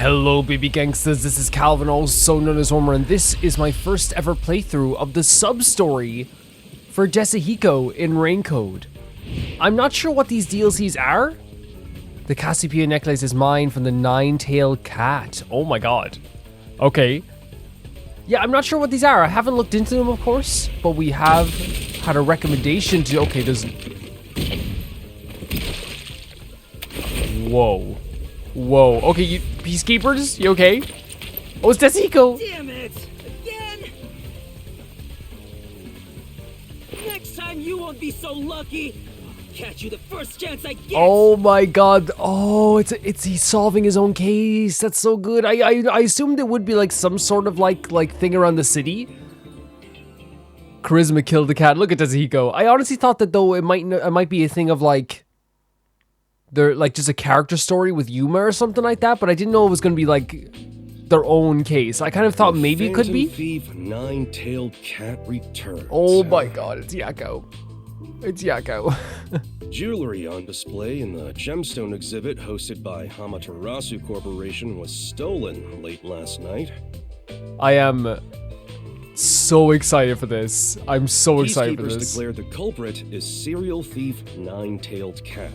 Hello baby gangsters, this is Calvin, also known as Homer, and this is my first ever playthrough of the sub-story for Desahiko in Raincode. I'm not sure what these DLCs are. The Cassiopeia necklace is mine from the Nine-Tailed Cat. Oh my god. Okay. Yeah, I'm not sure what these are. I haven't looked into them, of course, but we have had a recommendation to... Okay, there's... Whoa. Whoa. Okay, you peacekeepers? You okay? Oh, it's Desahiko! Damn it! Again! Next time you won't be so lucky. I'll catch you the first chance I get. Oh my god. Oh, it's he's solving his own case. That's so good. I assumed it would be like some sort of like thing around the city. Charisma killed the cat. Look at Desahiko. I honestly thought that though it might be a thing of like they're like just a character story with Yuma or something like that, but I didn't know it was gonna be like their own case. I kind of thought maybe it could be. Thief Nine-Tailed Cat returns. Oh my god, it's Yakko. It's Yakko. Jewelry on display in the gemstone exhibit hosted by Amaterasu Corporation was stolen late last night. I am so excited for this. I'm so excited for Peacekeepers this. declared the culprit is serial thief Nine-Tailed Cat.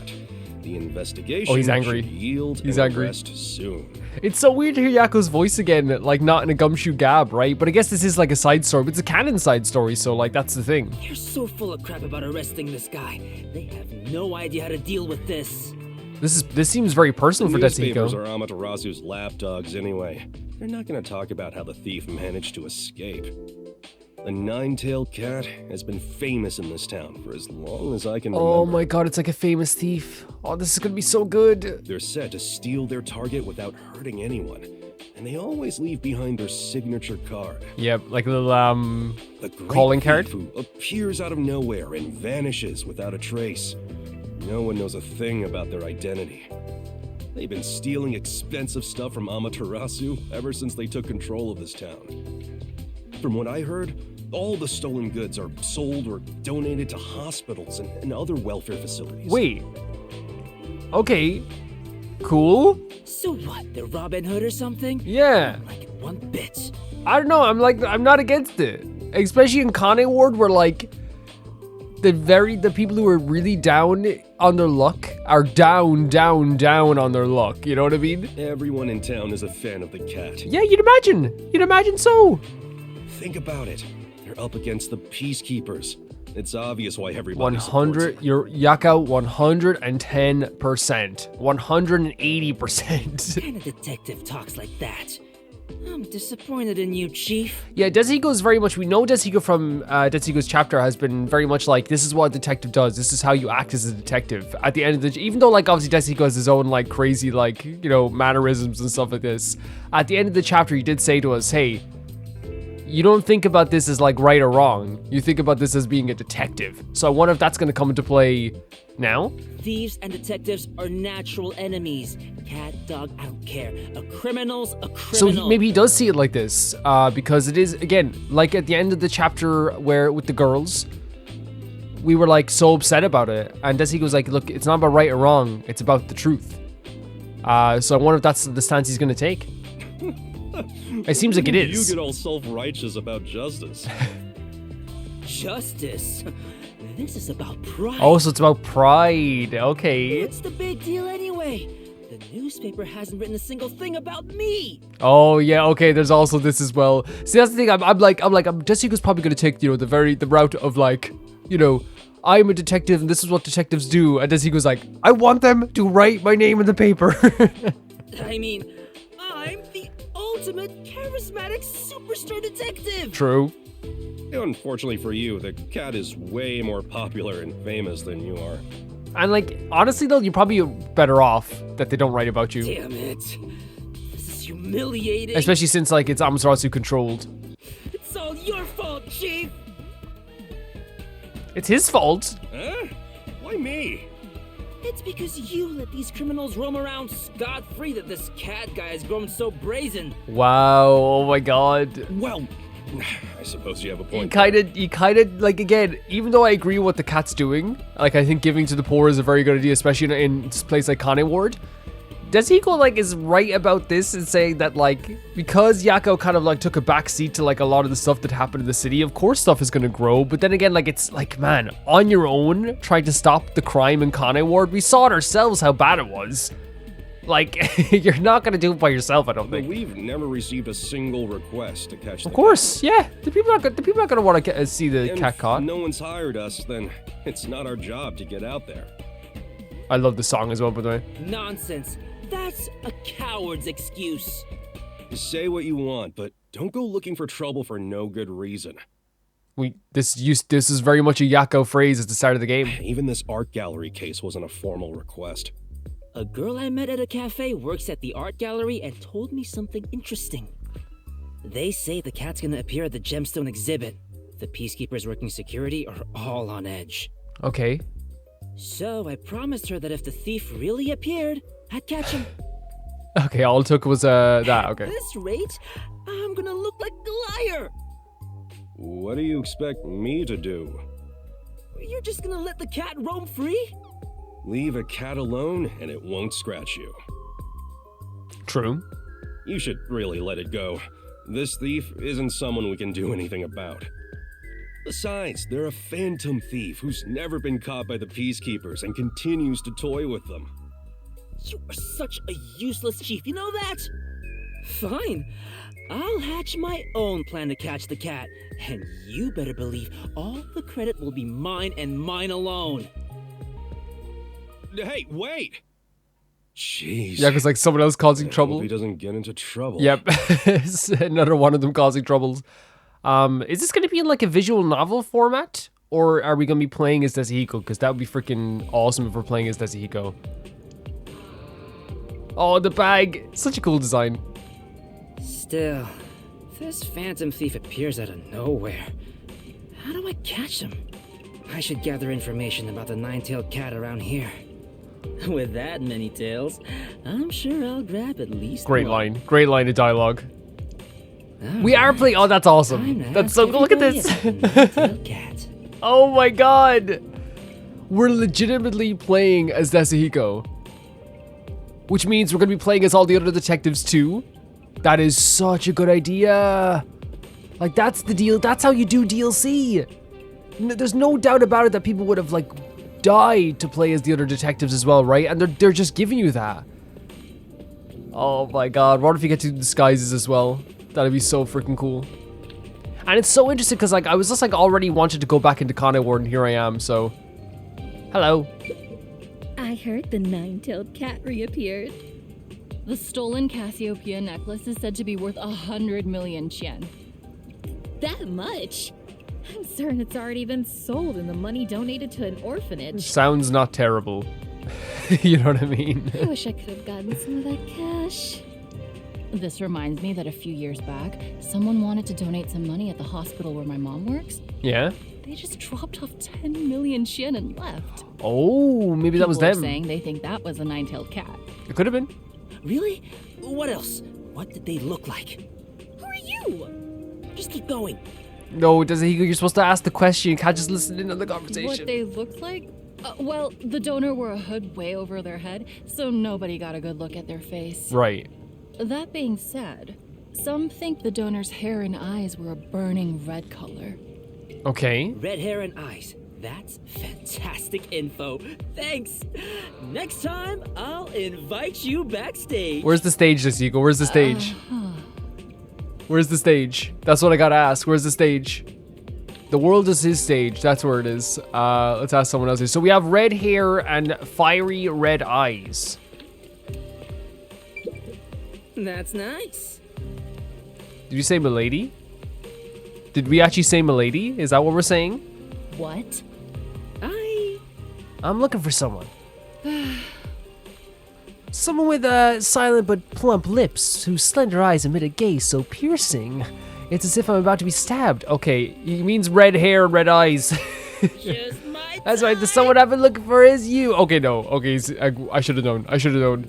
The investigation he's angry. should yield He's an angry. arrest soon. It's so weird to hear Yakko's voice again, like not in a Gumshoe Gab, right? But I guess this is like a side story, but it's a canon side story, so like that's the thing. You're so full of crap about arresting this guy. They have no idea how to deal with this. This seems very personal for Newspapers Desahiko. are Amaterasu's lapdogs anyway. They're not going to talk about how the thief managed to escape. The Nine-Tailed Cat has been famous in this town for as long as I can remember. Oh my god, it's like a famous thief. Oh, this is gonna be so good. They're set to steal their target without hurting anyone, and they always leave behind their signature card. Yep, like a little The great calling thief card? who appears out of nowhere and vanishes without a trace. No one knows a thing about their identity. They've been stealing expensive stuff from Amaterasu ever since they took control of this town. From what I heard, all the stolen goods are sold or donated to hospitals and other welfare facilities. Wait. Okay. Cool. So what? They're Robin Hood or something? Yeah. Like it one bit. I don't know. I'm not against it. Especially in Kane Ward where like the people who are really down on their luck are down on their luck. You know what I mean? Everyone in town is a fan of the cat. Yeah, you'd imagine. You'd imagine so. Think about it. They're up against the peacekeepers. It's obvious why everybody supports 100, them. you're Yakko 110%. 180%. Kind of detective talks like that. I'm disappointed in you, Chief. Yeah, Desahiko's very much, we know Desahiko from Desahiko's chapter has been very much like, this is what a detective does. This is how you act as a detective. At the end of the, even though like obviously Desahiko has his own like crazy like, you know, mannerisms and stuff like this. At the end of the chapter, he did say to us, hey, you don't think about this as like right or wrong. You think about this as being a detective. So I wonder if that's going to come into play now. Thieves and detectives are natural enemies. Cat, dog, I don't care. A criminal's a criminal. So maybe he does see it like this, because it is, again, like at the end of the chapter where with the girls, we were like so upset about it. And Desi goes like, look, it's not about right or wrong. It's about the truth. So I wonder if that's the stance he's going to take. It seems like it is. You get all self-righteous about justice. Justice? This is about pride. Oh, so it's about pride. Okay. What's the big deal anyway? The newspaper hasn't written a single thing about me. Oh yeah, okay. There's also this as well. See, that's the thing. I'm like, Jessica's probably gonna take the route of like, I'm a detective and this is what detectives do. And Jessica's like, I want them to write my name in the paper. I mean, I'm the ultimate charismatic superstar detective. True. Unfortunately for you, the cat is way more popular and famous than you are. And like, honestly though, you're probably better off that they don't write about you. Damn it. This is humiliating. Especially since like it's Amaterasu controlled. It's all your fault, Chief. It's his fault. Huh? Why me? It's because you let these criminals roam around scot-free that this cat guy has grown so brazen. Wow, oh my god. Well, I suppose you have a You point. kind of, like, again, even though I agree with what the cat's doing, like, I think giving to the poor is a very good idea, especially in a place like Kane Ward, Desihiko, like, is right about this in saying that, like, because Yako kind of, like, took a back seat to, like, a lot of the stuff that happened in the city, of course stuff is gonna grow, but then again, like, it's, like, man, on your own, trying to stop the crime in Kane Ward, we saw it ourselves how bad it was. Like, you're not gonna do it by yourself, I don't But think. we've never received a single request to catch the Of course, yeah. The people are not gonna want to see the And cat if caught. no one's hired us, then it's not our job to get out there. I love the song as well, by the way. Nonsense. That's a coward's excuse. Say what you want, but don't go looking for trouble for no good reason. This is very much a Yako phrase at the start of the game. Even this art gallery case wasn't a formal request. A girl I met at a cafe works at the art gallery and told me something interesting. They say the cat's gonna appear at the gemstone exhibit. The peacekeepers working security are all on edge. Okay. So I promised her that if the thief really appeared, I'd catch him. Okay, all it took was that, At okay. this rate, I'm gonna look like a liar. What do you expect me to do? You're just gonna let the cat roam free? Leave a cat alone and it won't scratch you. True. You should really let it go. This thief isn't someone we can do anything about. Besides, they're a phantom thief who's never been caught by the peacekeepers and continues to toy with them. You are such a useless chief, you know that? Fine. I'll hatch my own plan to catch the cat, and you better believe all the credit will be mine and mine alone. Hey, wait! Jeez. Yeah, because like someone else causing I trouble. hope he doesn't get into trouble. Yep. It's another one of them causing troubles. Is this going to be in like a visual novel format? Or are we going to be playing as Desihiko? Because that would be freaking awesome if we're playing as Desihiko. Oh, the bag. Such a cool design. Still, this phantom thief appears out of nowhere. How do I catch him? I should gather information about the nine-tailed cat around here. With that many tails, I'm sure I'll grab at least Great one. line. Great line of dialogue. All We are right. playing. Oh, that's Time awesome. to That's ask so cool. Look at everybody this. about the nine-tailed cat. Oh my god. We're legitimately playing as Desihiko. Which means we're going to be playing as all the other detectives too. That is such a good idea. Like, that's the deal. That's how you do DLC. There's no doubt about it that people would have, like, died to play as the other detectives as well, right? And they're just giving you that. Oh my god. What if you get to do disguises as well? That'd be so freaking cool. And it's so interesting because, like, I was just, like, already wanted to go back into Kane Ward, and here I am, so... Hello. I heard the nine-tailed cat reappeared. The stolen Cassiopeia necklace is said to be worth 100 million yen. That much? I'm certain it's already been sold and the money donated to an orphanage. Sounds not terrible. You know what I mean? I wish I could have gotten some of that cash. This reminds me that a few years back, someone wanted to donate some money at the hospital where my mom works. Yeah? They just dropped off 10 million yen and left. Oh, maybe that was People are them. saying they think that was a nine-tailed cat. It could have been. Really? What else? What did they look like? Who are you? Just keep going. No, Desihiko, you're supposed to ask the question. You can't just listen in on the What conversation. they looked like? Well, the donor wore a hood way over their head, so nobody got a good look at their face. Right. That being said, some think the donor's hair and eyes were a burning red color. Okay. Red hair and eyes. That's fantastic info. Thanks. Next time, I'll invite you backstage. Where's the stage, Desihiko? Where's the stage? Where's the stage? That's what I gotta ask. Where's the stage? The world is his stage. That's where it is. Let's ask someone else here. So we have red hair and fiery red eyes. That's nice. Did you say milady? Did we actually say milady? Is that what we're saying? What? I'm looking for someone. Someone with silent but plump lips, whose slender eyes emit a gaze so piercing, it's as if I'm about to be stabbed. Okay, he means red hair and red eyes. Just my That's right, the someone I've been looking for is you. Okay, no. Okay, I should have known. I should have known.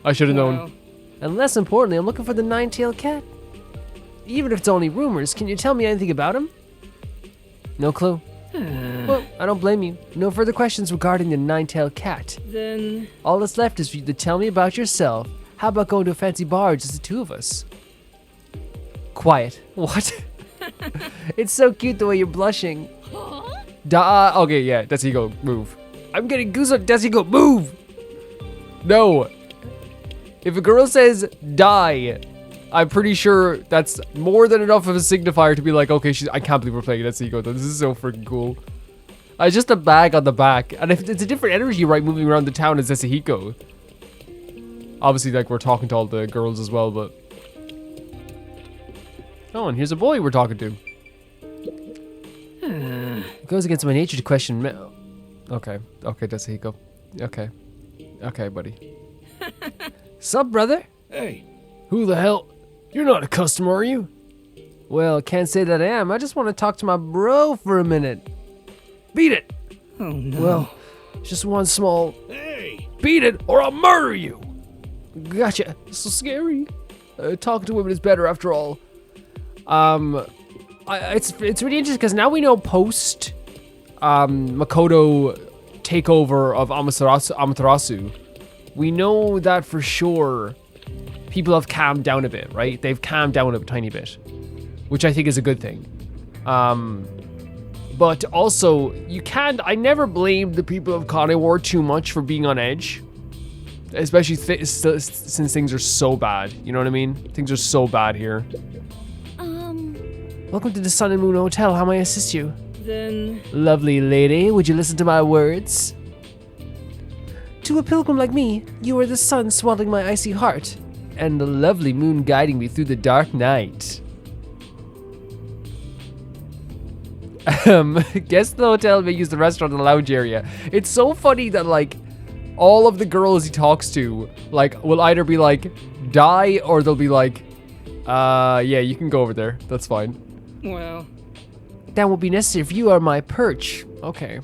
I should have known. And less importantly, I'm looking for the nine-tailed cat. Even if it's only rumors, can you tell me anything about him? No clue. Well, Well, I don't blame you. No further questions regarding the nine-tailed cat. Then All that's left is for you to tell me about yourself. How about going to a fancy bar, just the two of us? Quiet. What? It's so cute the way you're blushing. Okay, yeah, Desigo, move. I'm getting goosebumps. Desigo, move! No. If a girl says die, I'm pretty sure that's more than enough of a signifier to be like, okay, I can't believe we're playing Desigo. This is so freaking cool. Just a bag on the back. And if it's a different energy, right, moving around the town as Desahiko. Obviously, like, we're talking to all the girls as well, but... Oh, and here's a boy we're talking to. It goes against my nature to question... Okay, Desahiko. Okay, buddy. Sup, brother? Hey, Who the hell? You're not a customer, are you? Well, can't say that I am. I just want to talk to my bro for a minute. Beat it! oh no. Well, just one small... hey! Beat it, or I'll murder you! Gotcha. So scary. Talking to women is better after all. It's really interesting because now we know post Makoto takeover of Amaterasu, we know that for sure people have calmed down a bit, right? They've calmed down a tiny bit, which I think is a good thing. But also, I never blamed the people of Kanewar too much for being on edge. Especially since things are so bad. You know what I mean? Things are so bad here. Welcome to the Sun and Moon Hotel. How may I assist you? Then Lovely lady, would you listen to my words? To a pilgrim like me, you are the sun swaddling my icy heart, and the lovely moon guiding me through the dark night. Guests the hotel may use the restaurant and the lounge area. It's so funny that, like, all of the girls he talks to, like, will either be like, die, or they'll be like, yeah, you can go over there. That's fine. well, That won't be necessary if you are my perch. Okay.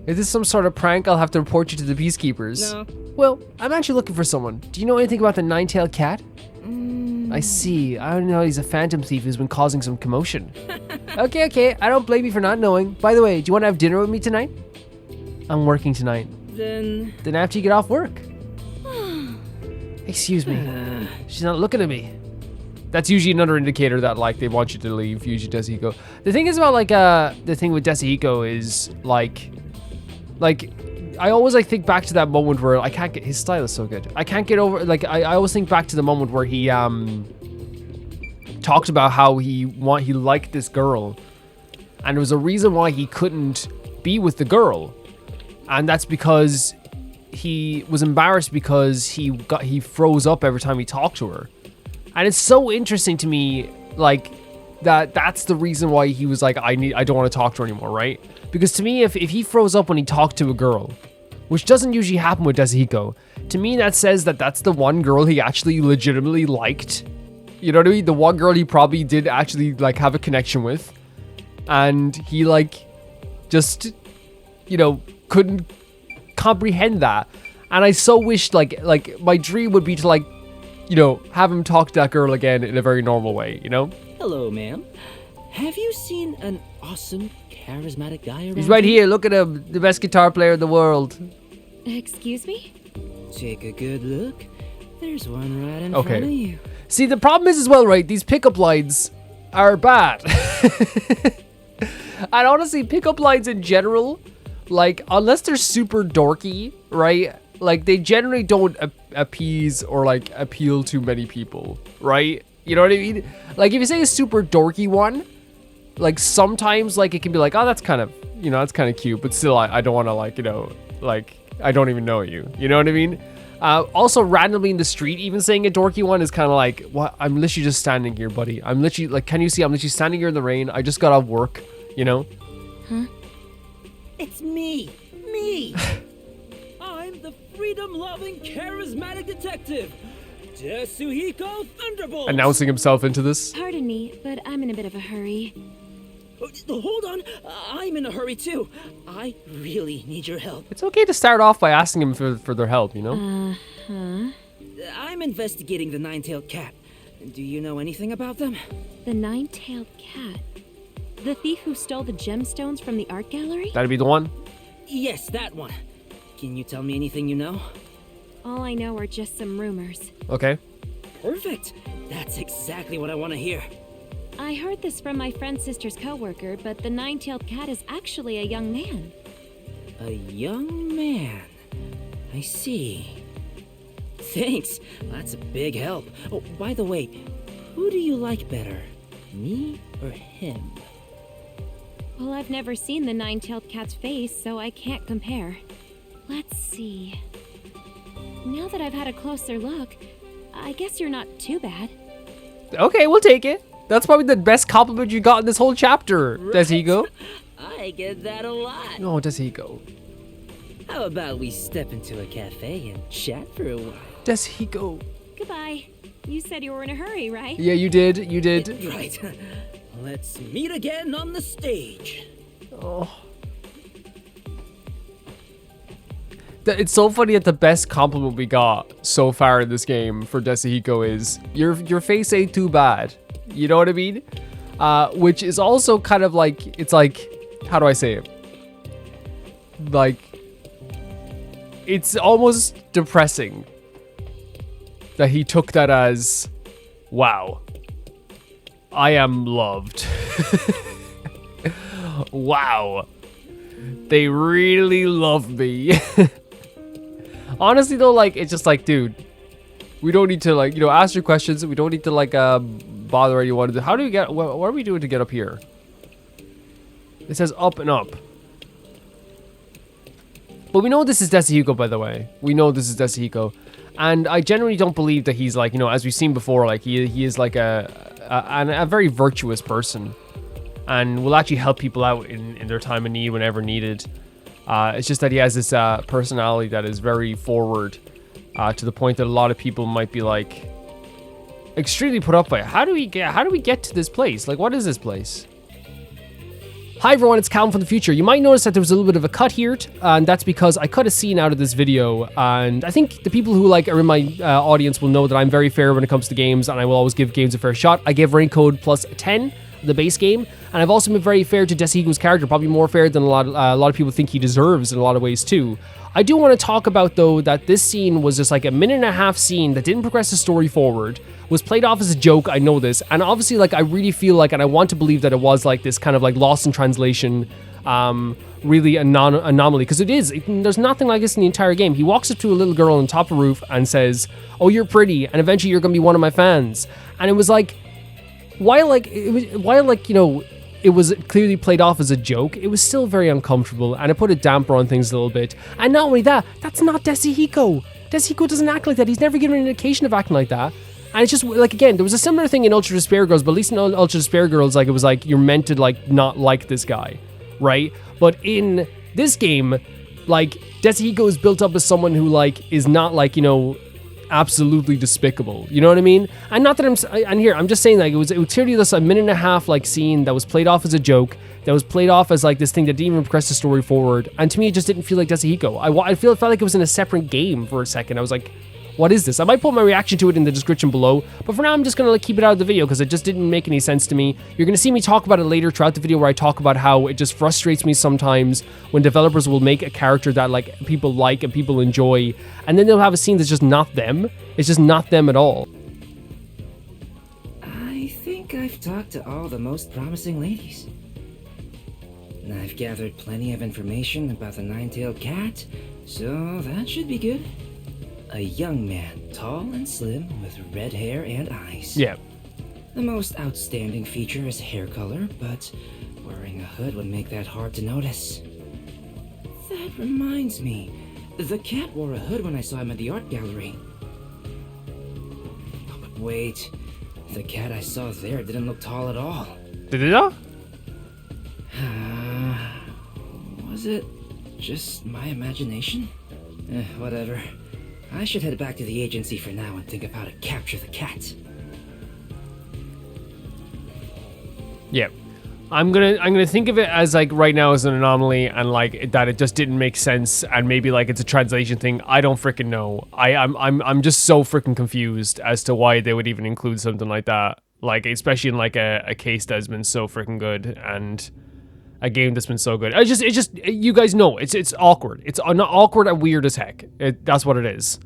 Is this some sort of prank? I'll have to report you to the peacekeepers. no. Well, I'm actually looking for someone. Do you know anything about the nine-tailed cat? I see. I don't know. He's a phantom thief who's been causing some commotion. Okay. I don't blame you for not knowing. By the way, do you want to have dinner with me tonight? I'm working tonight. Then After you get off work. Excuse me. She's not looking at me. That's usually another indicator that, like, they want you to leave. Usually Desahiko. The thing is about, like, the thing with Desahiko is, like, I always, like, think back to that moment where I can't get, his style is so good. I can't get over, like, I always think back to the moment where he, talked about how he liked this girl. And there was a reason why he couldn't be with the girl. And that's because he was embarrassed because he froze up every time he talked to her. And it's so interesting to me, like, that's the reason why he was like, I don't want to talk to her anymore, right? Because to me, if he froze up when he talked to a girl, which doesn't usually happen with Desahiko, to me that says that that's the one girl he actually legitimately liked. You know what I mean? The one girl he probably did actually, like, have a connection with. And he, like, just, you know, couldn't comprehend that. And I so wished, like my dream would be to, like, you know, have him talk to that girl again in a very normal way, you know? hello, ma'am. Have you seen an awesome, charismatic guy around? He's right here. Look at him. The best guitar player in the world. Excuse me? Take a good look. There's one right in front of you. See, the problem is as well, right? These pickup lines are bad. And honestly, pickup lines in general, like, unless they're super dorky, right? Like, they generally don't appease or, like, appeal to many people, right? You know what I mean? Like, if you say a super dorky one, like, sometimes, like, it can be like, oh, that's kind of, you know, that's kind of cute, but still, I don't want to, like, you know, like, I don't even know you. You know what I mean? Also, randomly in the street, even saying a dorky one is kind of like, what? I'm literally just standing here, buddy. I'm literally, like, can you see? I'm literally standing here in the rain. I just got off work, you know? Huh? It's me. I'm the freedom-loving, charismatic detective, Tetsuhiko Thunderbolt. Announcing himself into this. Pardon me, but I'm in a bit of a hurry. Hold on, I'm in a hurry too. I really need your help. It's okay to start off by asking him for their help, you know? I'm investigating the nine-tailed cat. Do you know anything about them? The nine-tailed cat. The thief who stole the gemstones from the art gallery? That'd be the one. Yes, that one. Can you tell me anything you know? All I know are just some rumors. Okay. Perfect. That's exactly what I want to hear. I heard this from my friend's sister's coworker, but the nine-tailed cat is actually a young man. A young man. I see. Thanks. That's a big help. Oh, by the way, who do you like better? Me or him? Well, I've never seen the nine-tailed cat's face, so I can't compare. Let's see. Now that I've had a closer look, I guess you're not too bad. Okay, we'll take it. That's probably the best compliment you got in this whole chapter, Right? Deshigo. I get that a lot. Oh, Deshigo. How about we step into a cafe and chat for a while? Deshigo. Goodbye. You said you were in a hurry, right? Yeah, you did. You did. Right. Let's meet again on the stage. Oh. It's so funny that the best compliment we got so far in this game for Desihiko is your face ain't too bad. You know what I mean? Which is also kind of like, it's like, how do I say it? Like, it's almost depressing that he took that as, wow, I am loved. Wow. They really love me. Honestly though, like, it's just like, dude, we don't need to, like, you know, ask your questions. We don't need to, like, bother anyone. How do we get, what are we doing to get up here? It says up and up. But we know this is Desihiko, by the way. We know this is Desihiko. And I generally don't believe that he's, like, you know, as we've seen before, like, he is, like, a very virtuous person. And will actually help people out in their time of need whenever needed. It's just that he has this personality that is very forward, to the point that a lot of people might be like extremely put up by it. How do we get to this place? Like, what is this place? Hi everyone, it's Calvin from the future. You might notice that there was a little bit of a cut here, and that's because I cut a scene out of this video, and I think the people who like are in my audience will know that I'm very fair when it comes to games, and I will always give games a fair shot. I gave Rain-Code plus 10, the base game, and I've also been very fair to Desihiko's character, probably more fair than a lot of people think he deserves in a lot of ways too. I do want to talk about though that this scene was just like a minute and a half scene that didn't progress the story forward, was played off as a joke, I know this, and obviously like I really feel like, and I want to believe that it was like this kind of like lost in translation, really anomaly, because it is. There's nothing like this in the entire game. He walks up to a little girl on top of a roof and says, "Oh, you're pretty, and eventually you're gonna be one of my fans," and it was like, while you know, it was clearly played off as a joke, it was still very uncomfortable, and it put a damper on things a little bit. And not only that, that's not Desihiko. Desihiko doesn't act like that. He's never given an indication of acting like that. And it's just, like, again, there was a similar thing in Ultra Despair Girls, but at least in Ultra Despair Girls, like, it was like, you're meant to, like, not like this guy, right? But in this game, like, Desihiko is built up as someone who, like, is not, like, you know, absolutely despicable, you know what I mean? And not that I'm just saying, like, it was clearly this a minute and a half like scene that was played off as a joke, that was played off as like this thing that didn't even progress the story forward, and to me it just didn't feel like Desihiko. It felt like it was in a separate game for a second. I was like, what is this? I might put my reaction to it in the description below, but for now I'm just gonna like keep it out of the video because it just didn't make any sense to me. You're gonna see me talk about it later throughout the video, where I talk about how it just frustrates me sometimes when developers will make a character that like people like and people enjoy, and then they'll have a scene that's just not them. It's just not them at all. I think I've talked to all the most promising ladies. I've gathered plenty of information about the nine-tailed cat, so that should be good. A young man, tall and slim, with red hair and eyes. Yeah. The most outstanding feature is hair color, but wearing a hood would make that hard to notice. That reminds me, the cat wore a hood when I saw him at the art gallery. Oh, but wait, the cat I saw there didn't look tall at all. Did it not? Was it just my imagination? Whatever. I should head back to the agency for now and think of how to capture the cat. Yeah. I'm gonna think of it as like right now as an anomaly, and like that it just didn't make sense, and maybe like it's a translation thing. I don't freaking know. I'm just so freaking confused as to why they would even include something like that. Like, especially in like a case that's been so freaking good and a game that's been so good. It's just you guys know it's awkward. It's not awkward and weird as heck. That's what it is.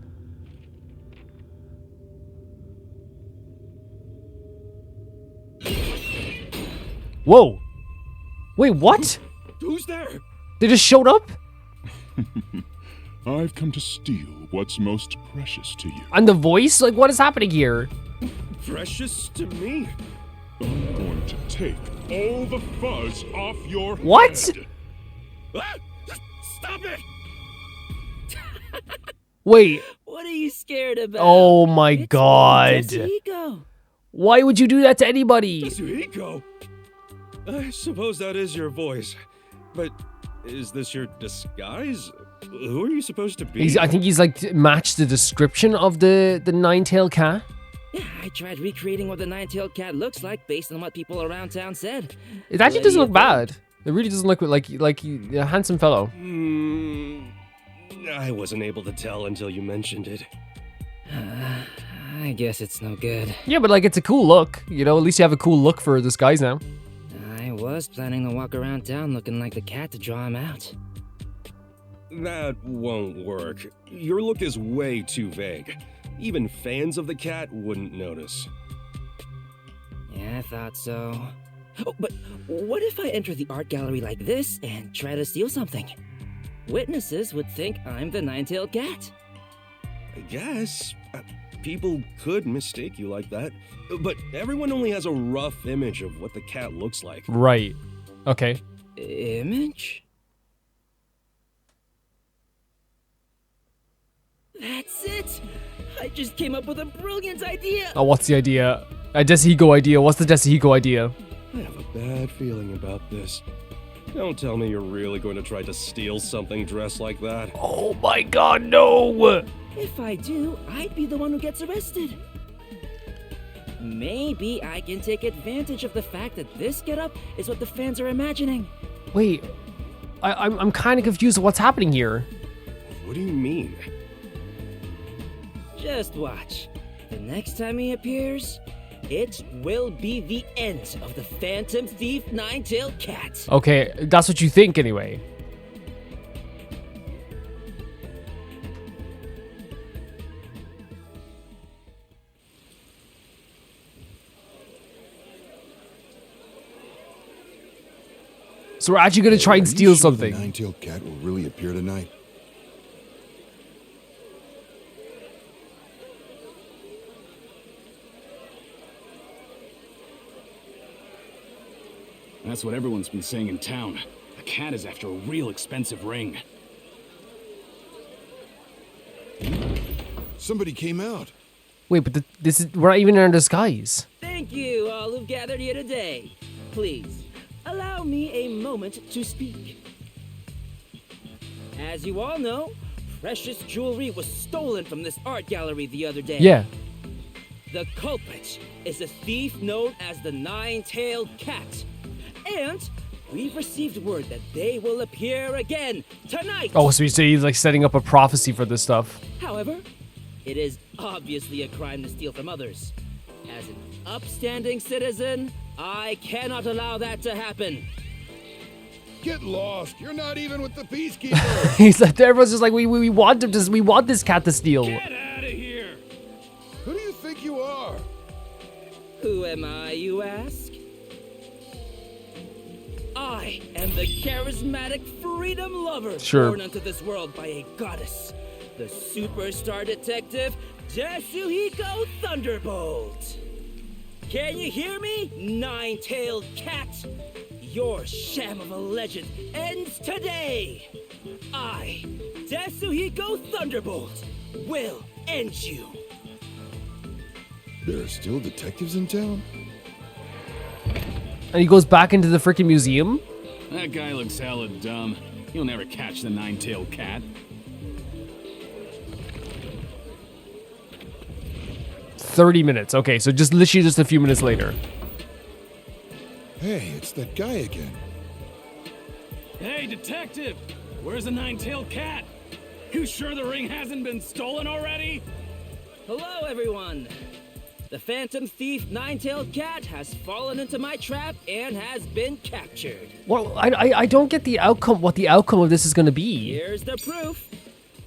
Whoa. Wait, what? Who's there? They just showed up? I've come to steal what's most precious to you. And the voice? Like, what is happening here? Precious to me? I'm going to take all the fuzz off your What? head. Ah! Stop it! Wait. What are you scared about? Oh my It's god. Tetsuhiko. Why would you do that to anybody? Tetsuhiko! I suppose that is your voice. But is this your disguise? Who are you supposed to be? I think he's like matched the description of the nine-tailed cat. Yeah, I tried recreating what the nine-tailed cat looks like based on what people around town said. It actually What doesn't do you look bad. It really doesn't look like a handsome fellow. I wasn't able to tell until you mentioned it. I guess it's no good. Yeah, but like it's a cool look. You know, at least you have a cool look for a disguise now. I was planning to walk around town looking like the cat to draw him out. That won't work. Your look is way too vague. Even fans of the cat wouldn't notice. Yeah, I thought so. Oh, but what if I enter the art gallery like this and try to steal something? Witnesses would think I'm the nine-tailed cat. I guess. People could mistake you like that. But everyone only has a rough image of what the cat looks like. Right. Okay. Image? That's it! I just came up with a brilliant idea! Oh, what's the idea? A Desahiko idea. What's the Desahiko idea? I have a bad feeling about this. Don't tell me you're really going to try to steal something dressed like that. Oh my god, no! If I do, I'd be the one who gets arrested. Maybe I can take advantage of the fact that this getup is what the fans are imagining. Wait. I'm kind of confused with what's happening here. What do you mean? Just watch. The next time he appears, it will be the end of the Phantom Thief Nine-Tailed Cat. Okay, that's what you think anyway. So we're actually gonna try and steal Are you sure something. The nine-tailed cat will really appear tonight. That's what everyone's been saying in town. The cat is after a real expensive ring. Somebody came out. Wait, but we're not even in our disguise. Thank you, all who've gathered here today. Please, allow me a moment to speak. As you all know, precious jewelry was stolen from this art gallery the other day. Yeah. The culprit is a thief known as the Nine-Tailed Cat. And we've received word that they will appear again tonight. Oh, so he's like setting up a prophecy for this stuff. However, it is obviously a crime to steal from others. As an upstanding citizen, I cannot allow that to happen. Get lost. You're not even with the peacekeeper. He's like, everyone's just like, we want him to, we want this cat to steal. Get out of here! Who do you think you are? Who am I, you ask? I am the charismatic freedom lover Sure. born into this world by a goddess, the superstar detective Tetsuhiko Thunderbolt. Can you hear me, Nine-Tailed Cat? Your sham of a legend ends today. I, Tetsuhiko Thunderbolt, will end you. There are still detectives in town? And he goes back into the freaking museum. That guy looks hella dumb. You'll never catch the nine-tailed cat. 30 minutes. Okay, so just literally just a few minutes later. Hey, it's that guy again. Hey, detective! Where's the nine-tailed cat? You sure the ring hasn't been stolen already? Hello, everyone. The Phantom Thief Nine-Tailed Cat has fallen into my trap and has been captured. Well, I don't get the outcome. What the outcome of this is going to be? Here's the proof.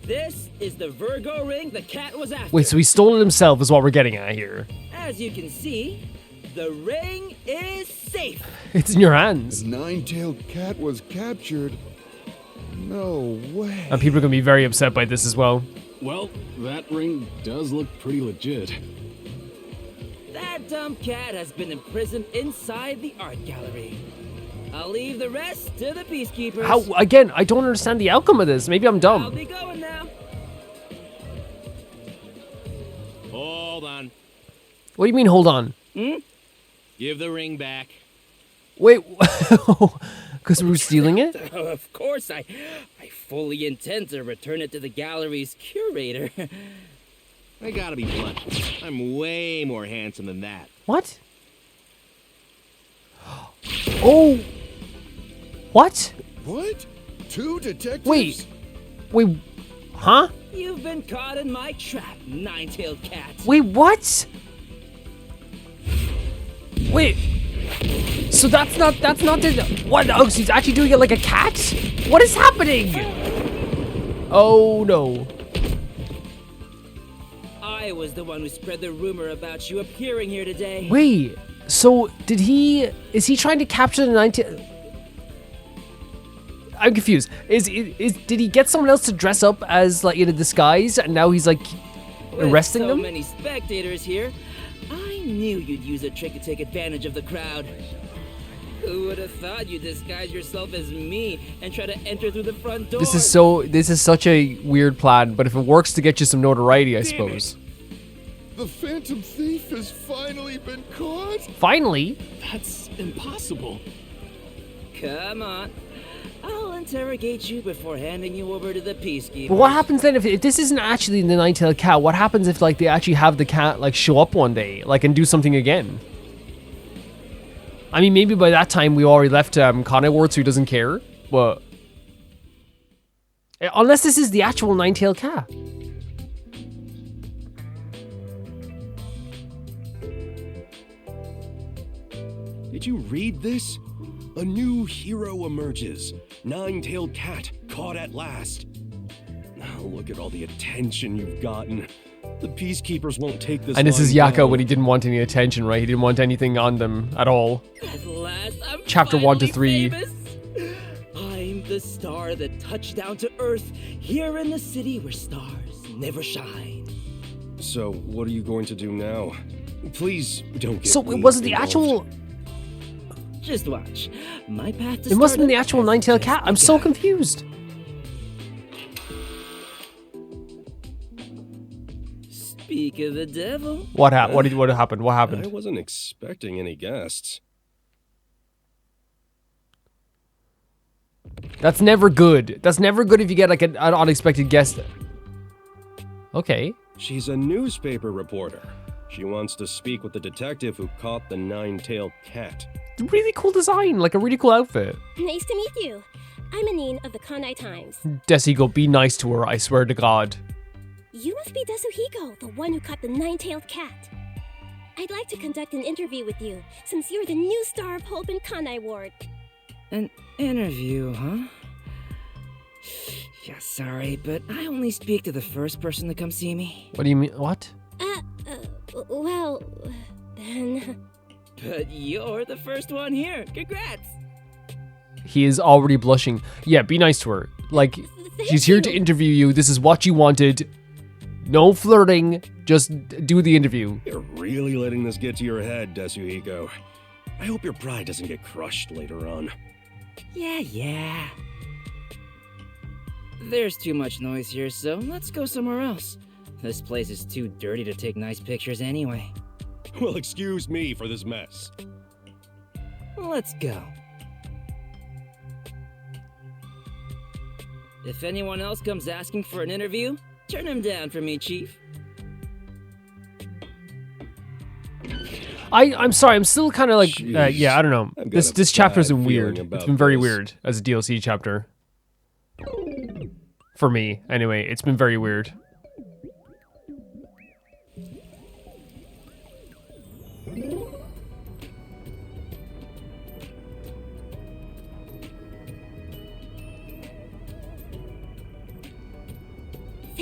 This is the Virgo ring the cat was after. Wait, so he stole it himself is what we're getting at here. As you can see, the ring is safe. It's in your hands. The nine-tailed cat was captured. No way. And people are going to be very upset by this as well. Well, that ring does look pretty legit. That dumb cat has been imprisoned inside the art gallery. I'll leave the rest to the peacekeepers. How, again, I don't understand the outcome of this. Maybe I'm I'll dumb. be going now. Hold on. What do you mean, hold on? Give the ring back. Wait, because we were stealing it? Oh, of course, I fully intend to return it to the gallery's curator. I gotta be blunt. I'm way more handsome than that. What? Oh. What? What? Two detectives? Wait, huh? You've been caught in my trap, Nine-Tailed Cat. Wait, what? Wait. So that's not the, what? Oh, so he's actually doing it like a cat? What is happening? Oh, no. I was the one who spread the rumor about you appearing here today. Wait, so is he trying to capture the 19... I'm confused. Did he get someone else to dress up as, like, in a disguise, and now he's, like, arresting With them? so many spectators here, I knew you'd use a trick to take advantage of the crowd. Who would have thought you'd disguise yourself as me and try to enter through the front door? This is such a weird plan, but if it works to get you some notoriety, I suppose. The Phantom Thief has finally been caught? Finally? That's impossible. Come on. I'll interrogate you before handing you over to the peacekeepers. But what happens then if this isn't actually the nine-tailed cat? What happens if, like, they actually have the cat, like, show up one day, like, and do something again? I mean, maybe by that time we already left Conway Ward, so he doesn't care, but... Unless this is the actual nine-tailed cat. Did you read this? A new hero emerges. Nine-tailed cat caught at last. Now look at all the attention you've gotten. The peacekeepers won't take this. And this is lying Yako down. when he didn't want any attention, right? He didn't want anything on them at all. At last, I'm Chapter 1 to finally 3. famous. I'm the star that touched down to Earth here in the city where stars never shine. So what are you going to do now? Please don't get So me it wasn't the involved. actual... Just watch. My path to It must have been the stardom actual has nine-tailed just cat. I'm so begun. confused. Speak of the devil. What happened? What happened? What I happened? wasn't expecting any guests. That's never good. That's never good if you get, like, an unexpected guest. Okay. She's a newspaper reporter. She wants to speak with the detective who caught the nine-tailed cat. Really cool design. Like, a really cool outfit. Nice to meet you. I'm Anine of the Kandai Times. Desigo, be nice to her. I swear to God. You must be Desuhiko, the one who caught the nine-tailed cat. I'd like to conduct an interview with you, since you're the new star of Hope in Kandai Ward. An interview, huh? Yeah, sorry, but I only speak to the first person to come see me. What do you mean? What? Well, then... But you're the first one here. Congrats! He is already blushing. Yeah, be nice to her. Like, she's here to interview you. This is what you wanted. No flirting. Just do the interview. You're really letting this get to your head, Desuhiko. I hope your pride doesn't get crushed later on. Yeah. There's too much noise here, so let's go somewhere else. This place is too dirty to take nice pictures anyway. Well, excuse me for this mess. Let's go. If anyone else comes asking for an interview, turn him down for me, Chief. I'm sorry. I'm still kind of like, yeah, I don't know. I've got a This chapter's bad been weird. feeling It's about been very this. weird as a DLC chapter. For me, anyway. It's been very weird.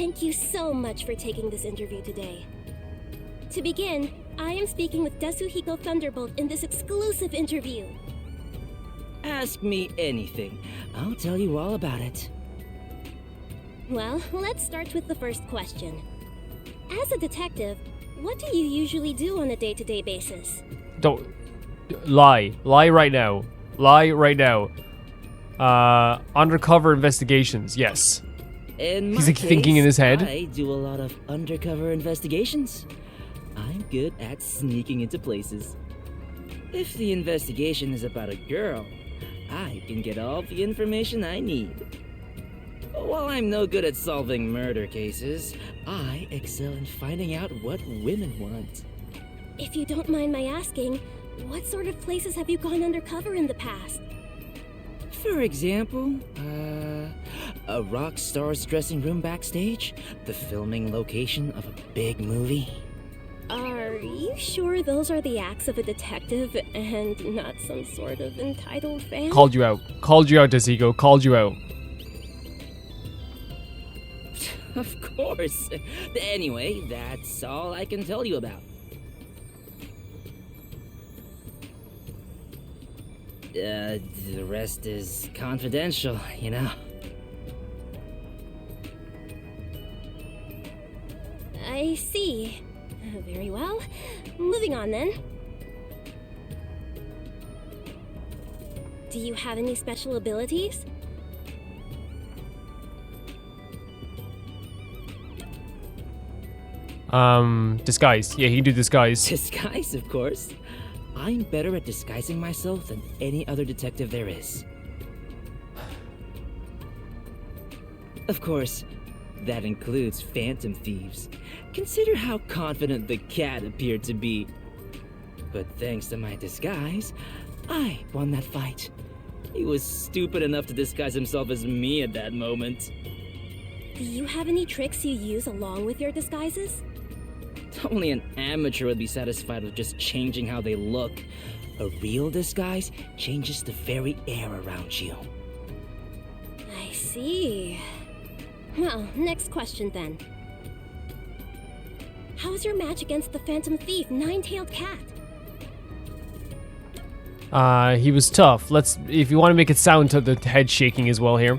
Thank you so much for taking this interview today. To begin, I am speaking with Desuhiko Thunderbolt in this exclusive interview. Ask me anything. I'll tell you all about it. Well, let's start with the first question. As a detective, what do you usually do on a day-to-day basis? Don't lie. Lie right now. Lie right now. Undercover investigations. Yes. He's like thinking in his head. I do a lot of undercover investigations. I'm good at sneaking into places. If the investigation is about a girl, I can get all the information I need. While I'm no good at solving murder cases, I excel in finding out what women want. If you don't mind my asking, what sort of places have you gone undercover in the past? For example, a rock star's dressing room backstage, the filming location of a big movie. Are you sure those are the acts of a detective and not some sort of entitled fan? Called you out. Called you out, Desuhiko. Called you out. Of course. Anyway, that's all I can tell you about. The rest is confidential, you know. I see. Very well. Moving on then. Do you have any special abilities? Disguise. Yeah, he can do disguise. Disguise, of course. I'm better at disguising myself than any other detective there is. Of course, that includes phantom thieves. Consider how confident the cat appeared to be. But thanks to my disguise, I won that fight. He was stupid enough to disguise himself as me at that moment. Do you have any tricks you use along with your disguises? Only an amateur would be satisfied with just changing how they look. A real disguise changes the very air around you. I see. Well, next question then. How's your match against the Phantom Thief, Nine-Tailed Cat? He was tough. If you want to make it sound to the head shaking as well here.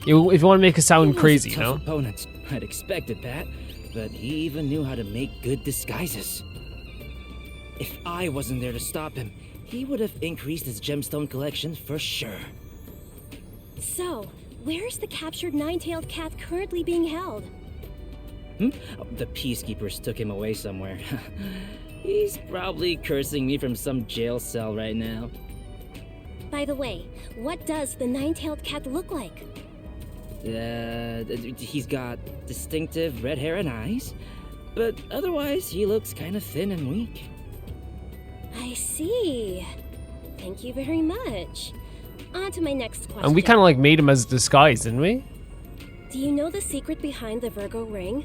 If you want to make it sound crazy, He you was a know? tough opponent. I'd expected that, but he even knew how to make good disguises. If I wasn't there to stop him, he would have increased his gemstone collection for sure. So, where's the captured Nine-Tailed Cat currently being held? The peacekeepers took him away somewhere. He's probably cursing me from some jail cell right now. By the way, what does the Nine-Tailed Cat look like? He's got distinctive red hair and eyes, but otherwise he looks kind of thin and weak. I see. Thank you very much. On to my next question. And we kind of like made him as a disguise, didn't we? Do you know the secret behind the Virgo ring?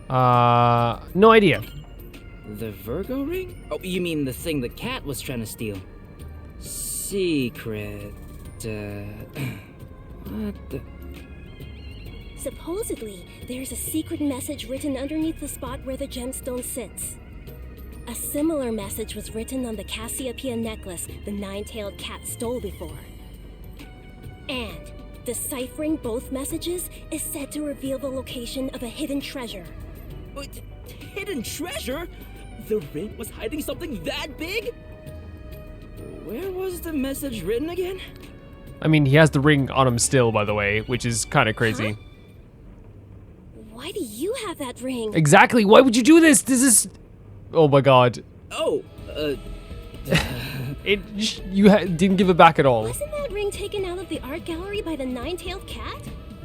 No idea. The Virgo ring? Oh, you mean the thing the cat was trying to steal? Secret. What the? Supposedly, there's a secret message written underneath the spot where the gemstone sits. A similar message was written on the Cassiopeia necklace the Nine-Tailed Cat stole before. And deciphering both messages is said to reveal the location of a hidden treasure. Hidden treasure? The ring was hiding something that big? Where was the message written again? I mean, he has the ring on him still, by the way, which is kind of crazy. Huh? Why do you have that ring? Exactly. Why would you do this? This is... Oh my god. Oh, You didn't give it back at all. Wasn't that ring taken out of the art gallery by the Nine-Tailed Cat?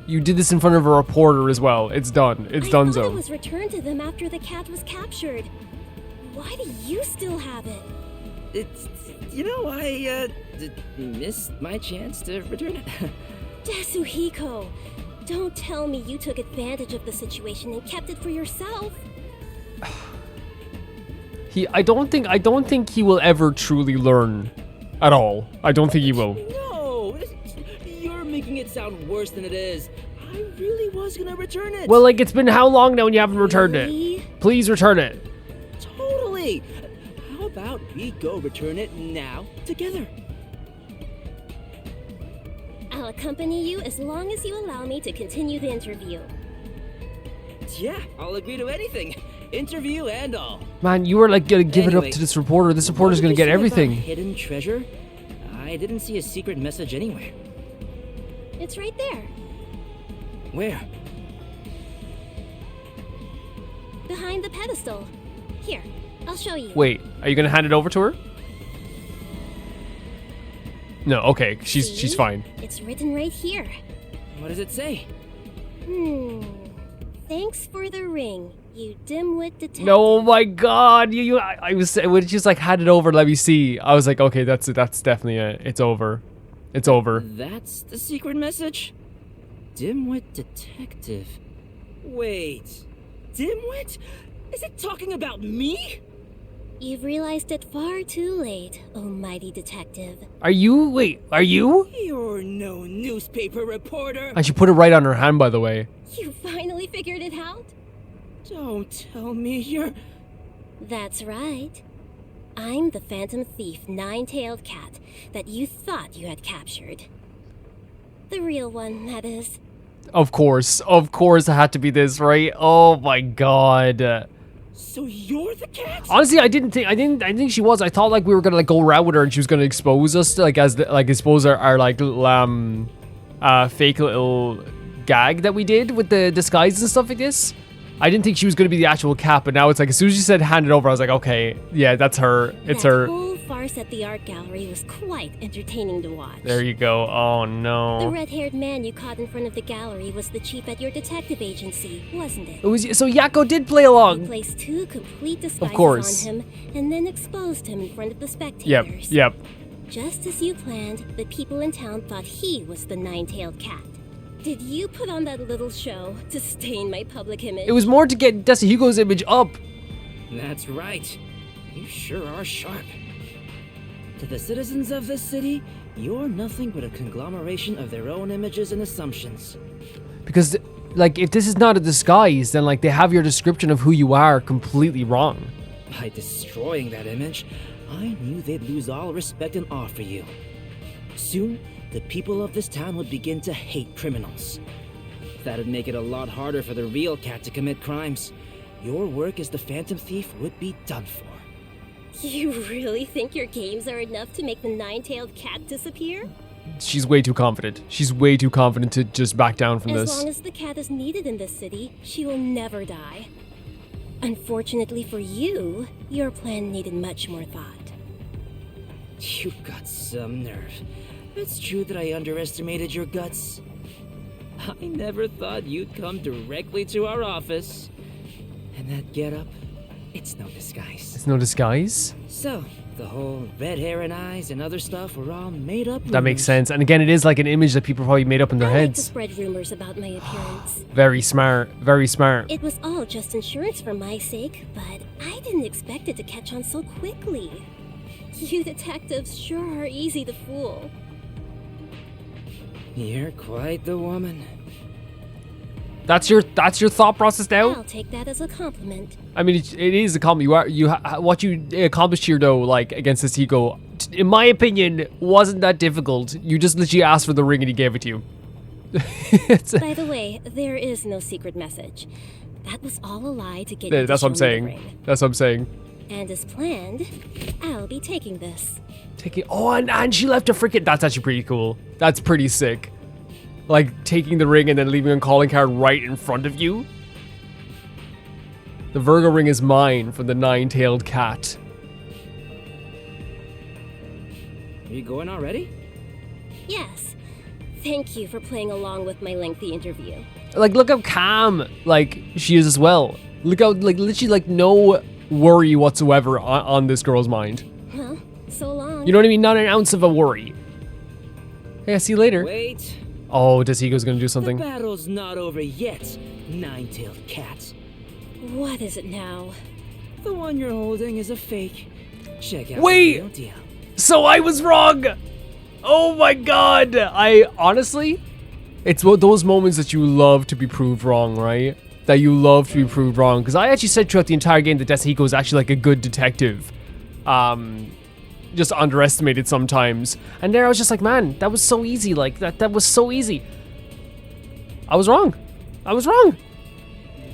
You did this in front of a reporter as well. It's done. It's I thought donezo. it was returned to them after the cat was captured. Why do you still have it? It's... You know, I, missed my chance to return it. Desuhiko, don't tell me you took advantage of the situation and kept it for yourself. I don't think he will ever truly learn at all. I don't think he will. No! You're making it sound worse than it is. I really was gonna return it. Well, like, it's been how long now and you haven't returned it? Really? Please return it. Totally. How about we go return it now together? I'll accompany you as long as you allow me to continue the interview. Yeah, I'll agree to anything. Interview and all. Man, you were like gonna give it Anyway, up to this reporter. This reporter's gonna get everything. Hidden treasure? I didn't see a secret message anywhere. It's right there, Where? behind the pedestal. Here, I'll show you. Wait, are you gonna hand it over to her? No, okay, she's See? fine. It's written right here. What does it say? Thanks for the ring, you dimwit detective. No, oh my God, I was when she's like hand it over. Let me see. I was like, okay, that's definitely it. It's over. It's over. That's the secret message? Dimwit detective. Wait, dimwit? Is it talking about me? You've realized it far too late, oh mighty detective. Are you? Wait, are you? You're no newspaper reporter. And she put it right on her hand, by the way. You finally figured it out? Don't tell me you're... That's right. I'm the Phantom Thief, nine-tailed cat that you thought you had captured. The real one, that is. Of course, it had to be this, right? Oh my God. So you're the cat? Honestly, I didn't think she was. I thought like we were gonna like go around with her and she was gonna expose us, like as the, like expose our like little, fake little gag that we did with the disguise and stuff like this. I didn't think she was gonna be the actual cat, but now it's like as soon as you said hand it over, I was like, okay, yeah, that's her. It's that her. whole farce at the art gallery was quite entertaining to watch. There you go. Oh The no. red-haired man you caught in front of the gallery was the chief at your detective agency, wasn't it? It was so Yakko did play You along. placed two complete disguises course. on him and then exposed him in front of the spectators. Yep. Just as you planned, the people in town thought he was the nine-tailed cat. Did you put on that little show to stain my public image? It was more to get Desi image up. That's right. You sure are sharp. To the citizens of this city, you're nothing but a conglomeration of their own images and assumptions. Because, like, if this is not a disguise, then, like, they have your description of who you are completely wrong. By destroying that image, I knew they'd lose all respect and awe for you. Soon, the people of this town would begin to hate criminals. That'd make it a lot harder for the real cat to commit crimes. Your work as the Phantom Thief would be done for. You really think your games are enough to make the nine-tailed cat disappear? She's way too confident. She's way too confident to just back down from As this. long as the cat is needed in this city, she will never die. Unfortunately for you, your plan needed much more thought. You've got some nerve. It's true that I underestimated your guts. I never thought you'd come directly to our office. And that getup, it's no disguise. It's no disguise? So, the whole red hair and eyes and other stuff were all made up. That makes rumors. sense. And again, it is like an image that people probably made up in their I like to heads. spread rumors about my appearance. Very smart. Very smart. It was all just insurance for my sake, but I didn't expect it to catch on so quickly. You detectives sure are easy to fool. You're quite the woman. That's your thought process now? I'll take that as a compliment. I mean, it is a compliment. What you accomplished here, though, like against this ego, in my opinion, wasn't that difficult. You just literally asked for the ring and he gave it to you. By the way, there is no secret message. That was all a lie to get you to That's what I'm show me the saying. ring. That's what I'm saying. And as planned, I'll be taking this. Oh, and she left a freaking. That's actually pretty cool. That's pretty sick. Like taking the ring and then leaving a calling card right in front of you. The Virgo ring is mine from the nine-tailed cat. Are you going already? Yes. Thank you for playing along with my lengthy interview. Like, look how calm, like, she is as well. Look how, like, literally, like, no worry whatsoever on this girl's mind. Well, so long. You know what I mean? Not an ounce of a worry. Hey, I'll see you later. Wait. Oh, Desigo's gonna do something. The battle's not over yet, nine-tailed cat. What is it now? The one you're holding is a fake. Check out Wait! the real deal. So I was wrong! Oh my god! I honestly, It's those moments that you love to be proved wrong, right? That you love to be proved wrong. Because I actually said throughout the entire game that Desahiko is actually like a good detective. Just underestimated sometimes. And there I was just like, man, that was so easy. Like, that was so easy. I was wrong. I was wrong.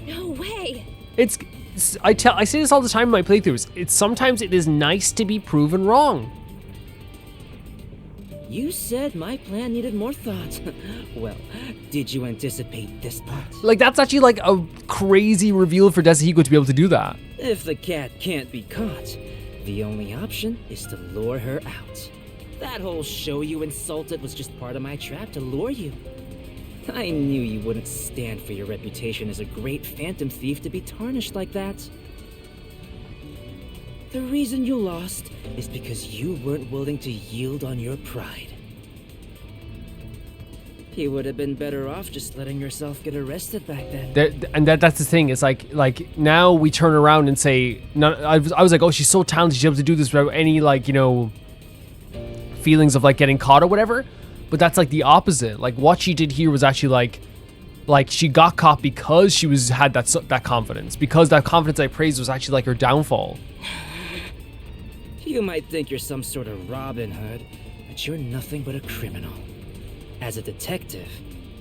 No way. I say this all the time in my playthroughs. Sometimes it is nice to be proven wrong. You said my plan needed more thought. Well, did you anticipate this part? Like, that's actually like a crazy reveal for Desahiko to be able to do that. If the cat can't be caught, the only option is to lure her out. That whole show you insulted was just part of my trap to lure you. I knew you wouldn't stand for your reputation as a great phantom thief to be tarnished like that. The reason you lost is because you weren't willing to yield on your pride. You would have been better off just letting yourself get arrested back then. That's the thing. It's like now we turn around and say, I was like, oh, she's so talented, she's able to do this without any like, you know, feelings of like getting caught or whatever. But that's like the opposite. Like what she did here was actually like she got caught because she had that confidence. Because that confidence I praised was actually like her downfall. You might think you're some sort of Robin Hood, but you're nothing but a criminal. As a detective,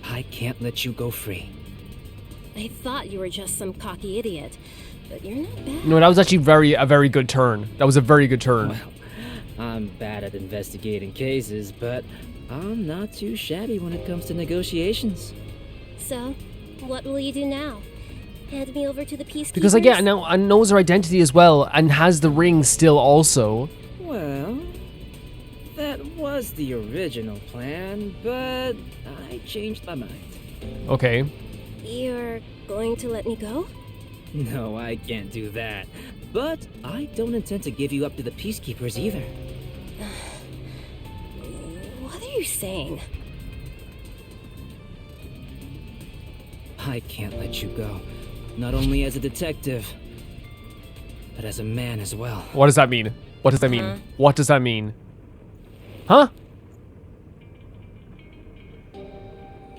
I can't let you go free. I thought you were just some cocky idiot, but you're not bad. No, that was actually a very good turn. That was a very good turn. Well, I'm bad at investigating cases, but I'm not too shabby when it comes to negotiations. So, what will you do now? Hand me over to the peacekeepers? Because like, yeah, now knows her identity as well and has the ring still also. Well, that was the original plan, but I changed my mind. Okay. You're going to let me go? No, I can't do that. But I don't intend to give you up to the peacekeepers either. What are you saying? I can't let you go. Not only as a detective, but as a man as well. What does that mean? What does that mean? What does that mean? Huh?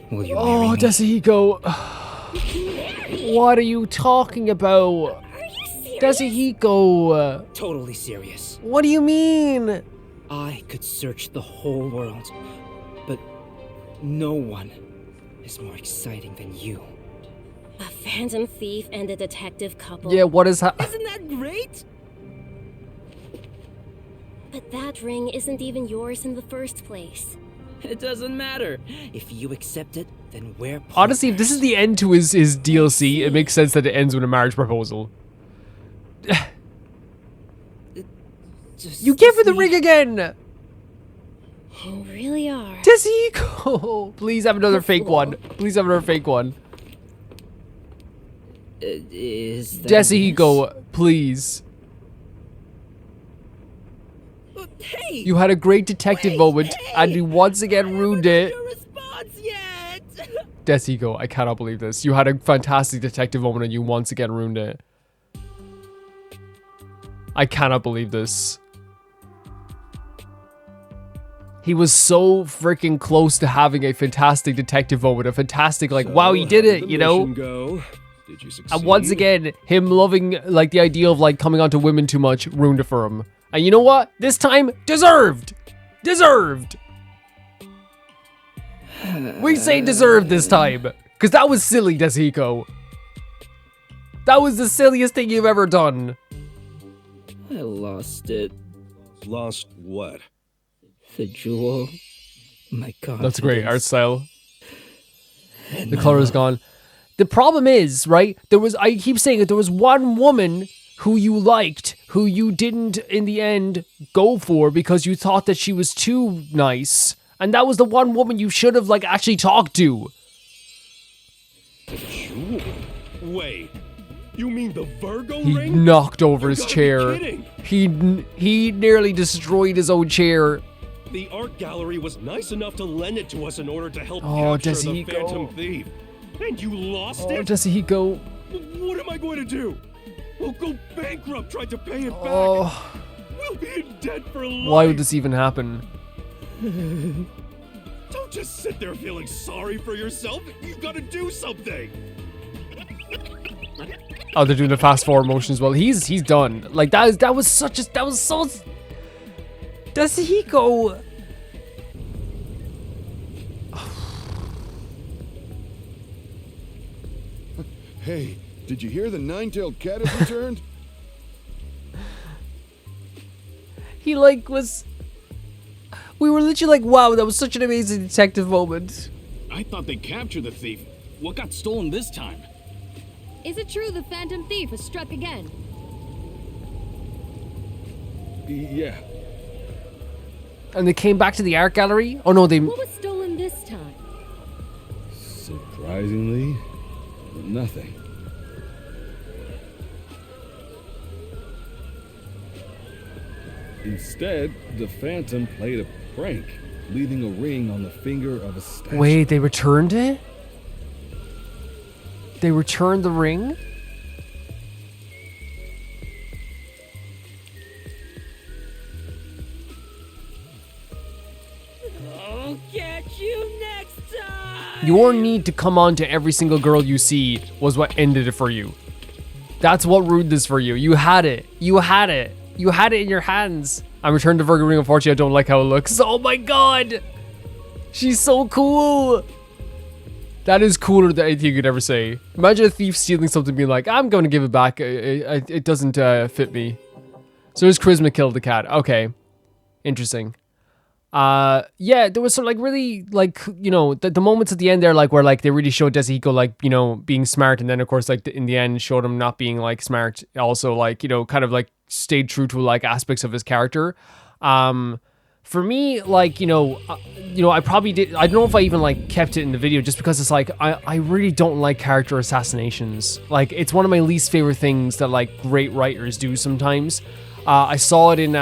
Will you marry me? Desahiko. What are you talking about? Are you serious? Desahiko. Totally serious. What do you mean? I could search the whole world, but no one is more exciting than you. A phantom thief and a detective couple. Yeah, what is that? Isn't that great? But that ring isn't even yours in the first place. It doesn't matter. If you accept it, then we're partners. Honestly, if this is the end to his DLC, it makes sense that it ends with a marriage proposal. You gave her the ring again! You really are. Desahiko! Please have another fake one. Please have another fake one. Is that Desahiko, please. Hey! You had a great detective moment, and you once again ruined it. Your response yet? Desahiko, I cannot believe this. You had a fantastic detective moment, and you once again ruined it. I cannot believe this. He was so freaking close to having a fantastic detective moment, a fantastic, like, wow, he did it, you know? Did you succeed? And once again, him loving, like, the idea of, like, coming onto women too much ruined it for him. And you know what? This time, deserved! Deserved! We say deserved this time. Because that was silly, Desahiko. That was the silliest thing you've ever done. I lost it. Lost what? The jewel. My confidence. That's great art style. The color is gone. The problem is, right, I keep saying that there was one woman who you liked, who you didn't, in the end, go for because you thought that she was too nice. And that was the one woman you should have, like, actually talked to. The jewel? Wait, you mean the Virgo He ring? knocked over his You gotta chair. be kidding. He nearly destroyed his own chair. The art gallery was nice enough to lend it to us in order to help Oh, capture the Desahiko. Phantom Thief. And you lost Oh, it? Desahiko. What am I going to do? We'll go bankrupt trying to pay it back. Oh, We'll be in debt for life. why would this even happen? Don't just sit there feeling sorry for yourself. You've got to do something. Oh, they're doing the fast forward motion as well. He's done. Like that was so Yasuhiko. Hey, did you hear the nine-tailed cat has returned? He like was. We were literally like, wow, that was such an amazing detective moment. I thought they captured the thief. What got stolen this time? Is it true the Phantom Thief has struck again? Yeah. And they came back to the art gallery? Oh no, they... What was stolen this time? Surprisingly, nothing. Instead, the Phantom played a prank, leaving a ring on the finger of a statue. Wait, they returned it? They returned the ring? I'll catch you next time! Your need to come on to every single girl you see was what ended it for you. That's what ruined this for you. You had it. You had it. You had it in your hands. I'm returned to Virgo Ring. Unfortunately, I don't like how it looks. Oh my god! She's so cool! That is cooler than anything you could ever say. Imagine a thief stealing something being like, I'm going to give it back. It doesn't fit me. So there's Charisma killed the cat. Okay. Interesting. Yeah, there was some like really like, you know, the moments at the end there like where like they really showed Yasuhiko like, you know, being smart, and then of course like in the end showed him not being like smart. Also like, you know, kind of like stayed true to like aspects of his character. For me, like, you know, I probably did. I don't know if I even like kept it in the video just because it's like I really don't like character assassinations. Like it's one of my least favorite things that like great writers do sometimes. I saw it in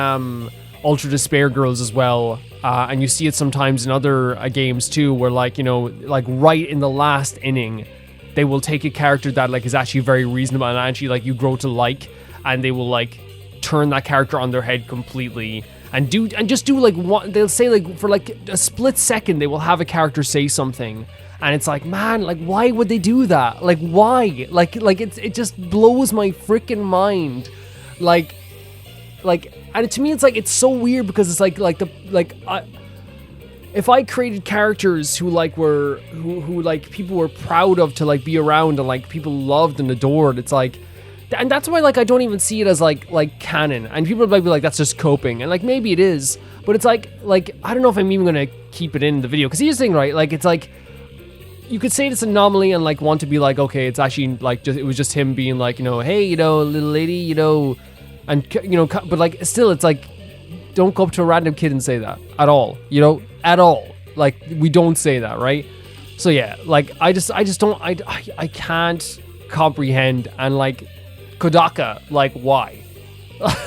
Ultra Despair Girls as well, and you see it sometimes in other games too, where like, you know, like right in the last inning, they will take a character that like is actually very reasonable and actually like you grow to like, and they will like turn that character on their head completely. And just do like what they'll say, like for like a split second they will have a character say something, and it's like, man, like why would they do that? Like why? Like it just blows my freaking mind. Like and to me it's like it's so weird because it's if I created characters who like were who like people were proud of to like be around and like people loved and adored, it's like. And that's why, like, I don't even see it as, like canon. And people might be like, that's just coping. And, like, maybe it is. But it's like, I don't know if I'm even going to keep it in the video. Because here's the thing, right? Like, it's like, you could say it's an anomaly and, like, want to be like, okay, it's actually, like, it was just him being like, you know, hey, you know, little lady, you know. And, you know, but, like, still, it's like, don't go up to a random kid and say that. At all. You know? At all. Like, we don't say that, right? So, yeah. Like, I just don't, I can't comprehend. And, like... Kodaka, like why?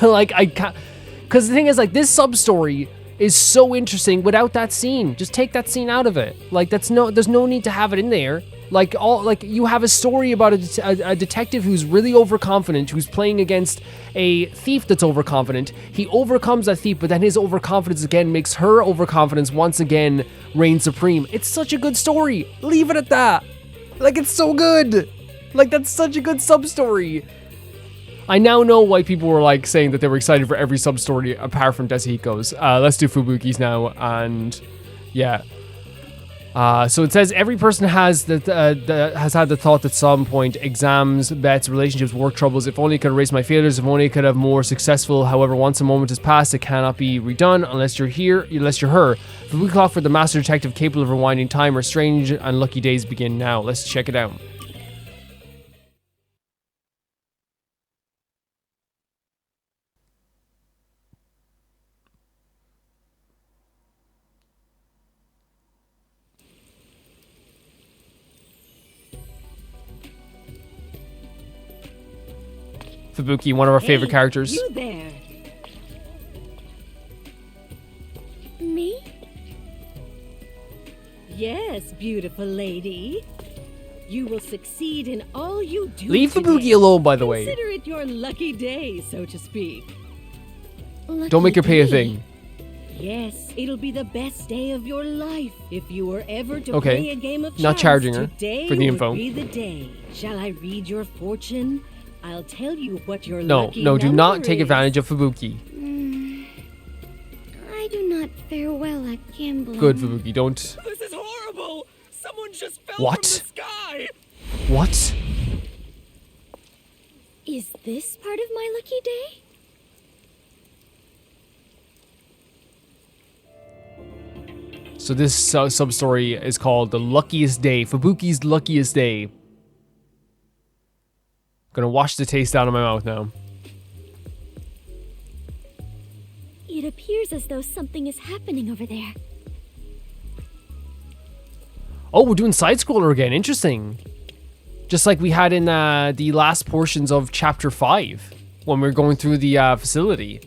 Like I can't, because the thing is like this sub story is so interesting without that scene. Just take that scene out of it. Like there's no need to have it in there. Like you have a story about a detective who's really overconfident, who's playing against a thief that's overconfident. He overcomes that thief, but then his overconfidence again makes her overconfidence once again reign supreme. It's such a good story. Leave it at that. Like it's so good. Like that's such a good sub story. I now know why people were like saying that they were excited for every sub story apart from Yasuhiko's. Let's do Fubuki's now, and yeah. So it says every person has had the thought at some point: exams, bets, relationships, work troubles. If only I could erase my failures. If only I could have more successful. However, once a moment has passed, it cannot be redone unless you're her. Fubuki clock for the master detective capable of rewinding time. Or strange and lucky days begin now. Let's check it out. Fubuki, one of our favorite characters. You there? Me? Yes, beautiful lady. You will succeed in all you do. Leave today. Fubuki alone, by the way. Consider it your lucky day, so to speak. Don't make her pay a thing. Yes, it'll be the best day of your life if you were ever to Okay. play a game of chance. Not charging her Today for the would info. be the day. Shall I read your fortune? I'll tell you what your No, lucky no, do number not take is. advantage of Fubuki. I do not fare well at gambling. Good, Fubuki, don't. This is horrible! Someone just fell What? from the sky! What? Is this part of my lucky day? So this sub-story is called The Luckiest Day. Fubuki's Luckiest Day. Gonna wash the taste out of my mouth now. It appears as though something is happening over there. Oh, we're doing side-scroller again. Interesting. Just like we had in the last portions of Chapter 5. When we were going through the facility.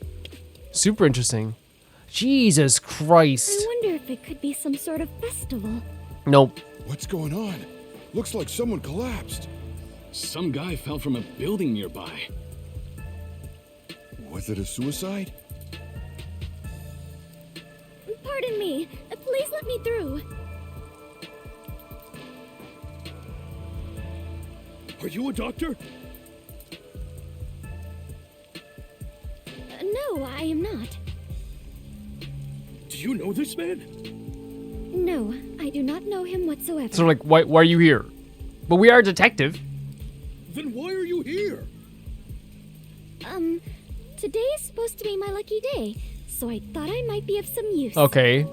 Super interesting. Jesus Christ. I wonder if it could be some sort of festival. Nope. What's going on? Looks like someone collapsed. Some guy fell from a building nearby. Was it a suicide? Pardon me. Please let me through. Are you a doctor? No, I am not. Do you know this man? No, I do not know him whatsoever. So like, why are you here? But we are a detective. Then why are you here? Today is supposed to be my lucky day, so I thought I might be of some use. Okay.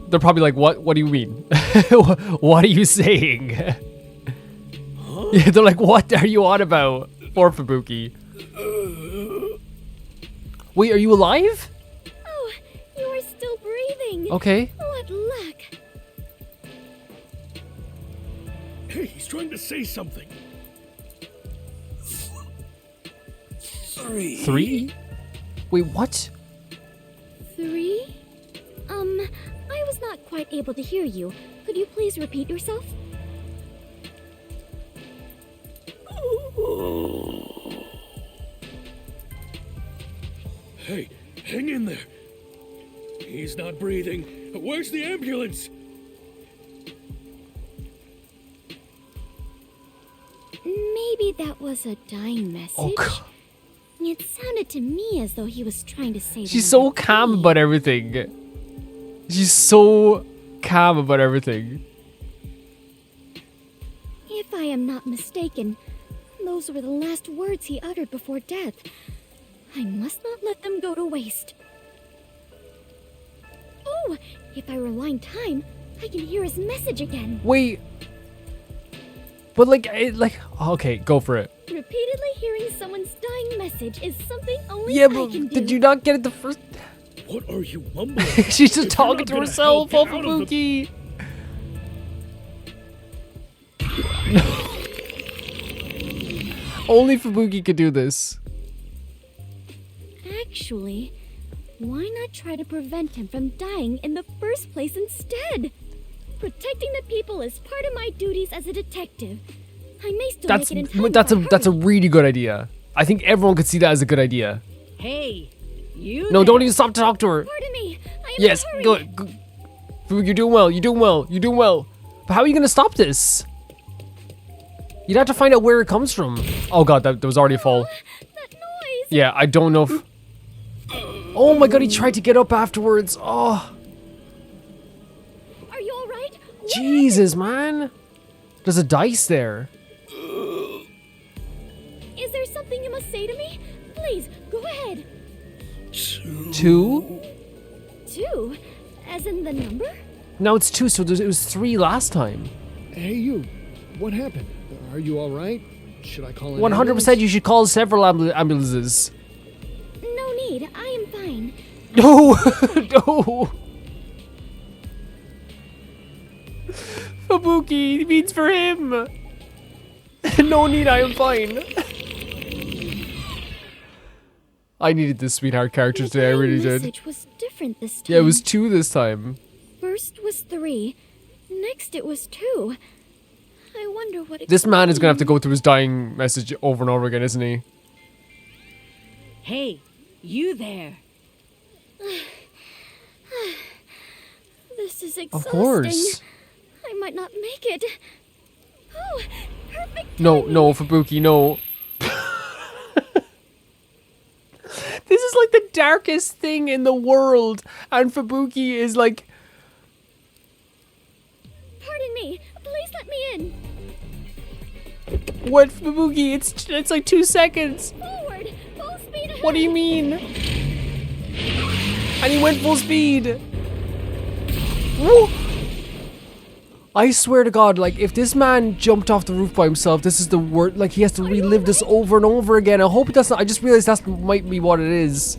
They're probably like, what do you mean? What are you saying? Huh? Yeah, they're like, what are you on about? Poor Fubuki. Wait, are you alive? Oh, you are still breathing. Okay. What luck. Hey, he's trying to say something. 3? Wait, what? 3? I was not quite able to hear you. Could you please repeat yourself? Hey, hang in there. He's not breathing. Where's the ambulance? Maybe that was a dying message. Oh, God. It sounded to me as though he was trying to say She's that so I'm calm free. about everything. She's so calm about everything. If I am not mistaken, those were the last words he uttered before death. I must not let them go to waste. Oh, if I rewind time, I can hear his message again. Wait. But okay, go for it. Repeatedly hearing someone's dying message is something only Yeah, I but can do. did you not get it the first? What are you mumbling? She's just If you're talking not to gonna herself, help, oh, get out of the- Fubuki. Only Fubuki could do this. Actually, why not try to prevent him from dying in the first place instead? Protecting the people is part of my duties as a detective. I may still That's make it in time that's a really good idea. I think everyone could see that as a good idea. Hey, you. No, there. don't even stop to talk to her. Pardon me. I am Yes, in a hurry. good. Fubuki, you're doing well. You're doing well. You're doing well. But how are you gonna stop this? You'd have to find out where it comes from. Oh god, that was already a fall. That noise. Yeah, I don't know if... Oh my god, he tried to get up afterwards. Oh, Are you all right? What Jesus, man. There's a dice there. Is there something you must say to me? Please, go ahead. 2? 2? As in the number? Now it's 2, so it was 3 last time. Hey, you. What happened? Are you all right? Should I call an 100% you should call several ambulances. No need. I am fine. No! No! Fubuki, it means for him. No need, I am fine. I needed this sweetheart character The today, I really dying did. message was different this time. Yeah, it was 2 this time. First was 3. Next it was 2. I wonder what it This could man is gonna have to mean. go through his dying message over and over again, isn't he? Hey, you there. This is exhausting. Of course. I might not make it. Oh, perfect. No, Fubuki, no. This is like the darkest thing in the world, and Fubuki is like... Pardon me. Please let me in. What, Fubuki? It's like 2 seconds. Forward. Full speed ahead. What do you mean? And he went full speed. Woo! I swear to God, like, if this man jumped off the roof by himself, this is the worst. Like, he has to relive this over and over again. I hope it doesn't. I just realized that might be what it is.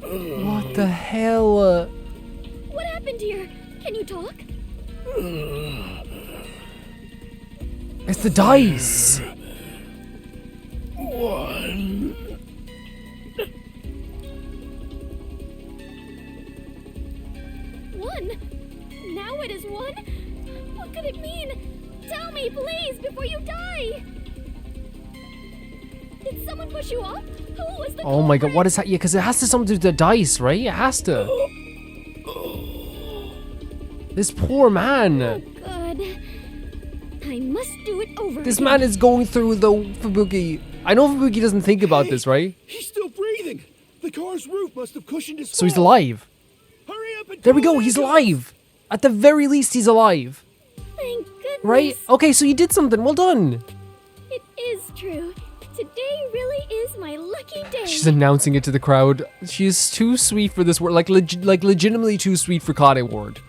What the hell? What happened here? Can you talk? It's the dice. One. One? Now it is one? What could it mean? Tell me, please, before you die! Did someone push you off? Who was the Oh my God, what is that? Yeah, because it has to something to do with the dice, right? It has to. This poor man. God. I must do it over This again. man is going through the Fubuki. I know Fubuki doesn't think about this, right? He's still breathing. The car's roof must have cushioned his So he's fall. alive. Hurry up and There we call go, he's ambulance. alive. At the very least, he's alive. Thank goodness. Right? Okay, so you did something. Well done. It is true. Today really is my lucky day. She's announcing it to the crowd. She is too sweet for this word. Like legitimately too sweet for Kane Ward.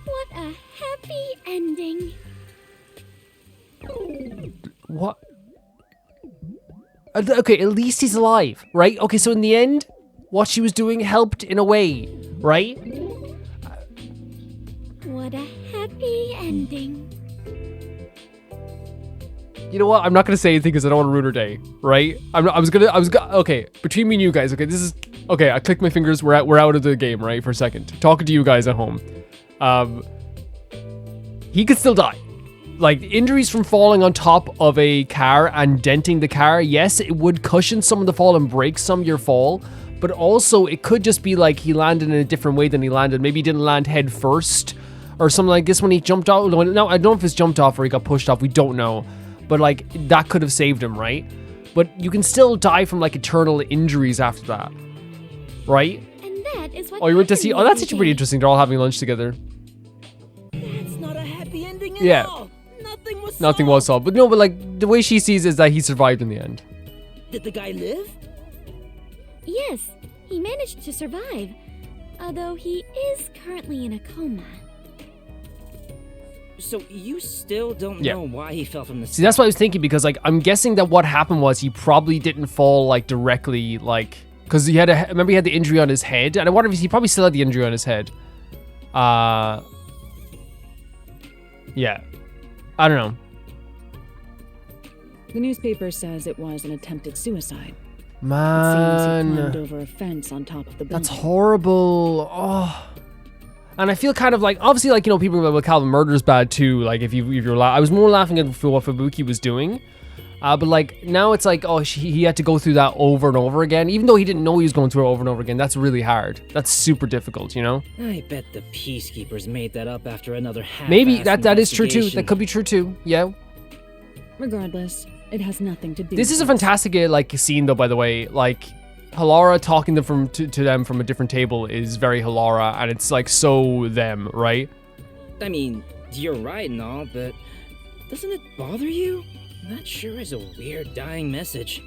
What a happy ending. What? Okay, at least he's alive, right? Okay, so in the end, what she was doing helped in a way, right? What a happy ending. You know what? I'm not gonna say anything because I don't want to ruin her day, right? Okay, between me and you guys, okay, this is, okay, I clicked my fingers, we're out of the game, right, for a second. Talking to you guys at home. He could still die. Like, injuries from falling on top of a car and denting the car, yes, it would cushion some of the fall and break some of your fall, but also it could just be like he landed in a different way than he landed. Maybe he didn't land head first or something like this when he jumped off. No, I don't know if it's jumped off or he got pushed off. We don't know. But like, that could have saved him, right? But you can still die from like eternal injuries after that, right? And that is what Oh, you went to see, happened oh, that's the actually other pretty day. interesting. They're all having lunch together. That's not a happy ending at Yeah. all. Nothing was solved. But no, but like, the way she sees it is that he survived in the end. Did the guy live? Yes, he managed to survive. Although he is currently in a coma. So you still don't Yeah. know why he fell from the See, that's what I was thinking, because like, I'm guessing that what happened was he probably didn't fall like directly, like, because he had remember he had the injury on his head, and I wonder if he probably still had the injury on his head. Yeah. I don't know. The newspaper says it was an attempted suicide. It seems he Man. climbed over a fence on top of the building. That's horrible. Oh. And I feel kind of like, obviously, like, you know, people are like, well, Calvin, murder's bad too. Like, if you're I was more laughing at what Fubuki was doing. But like, now it's like, oh, he had to go through that over and over again. Even though he didn't know he was going through it over and over again. That's really hard. That's super difficult, you know? I bet the peacekeepers made that up after another half. Maybe that is true too. That could be true too. Yeah. Regardless, it has nothing to do This with is a it. fantastic like scene though, by the way. Like, Halara talking to them from a different table is very Halara, and it's like so them, right? I mean, you're right and all, but doesn't it bother you? That sure is a weird dying message.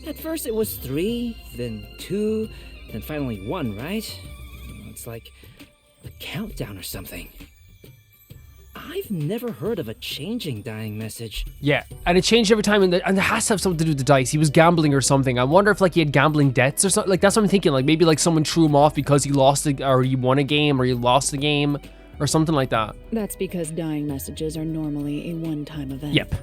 At first it was 3, then 2, then finally 1, right? It's like a countdown or something. I've never heard of a changing dying message. Yeah, and it changed every time, and it has to have something to do with the dice. He was gambling or something. I wonder if like he had gambling debts or something. Like, that's what I'm thinking. Like, maybe like someone threw him off because he lost or he won a game or he lost the game or something like that. That's because dying messages are normally a one-time event. Yep.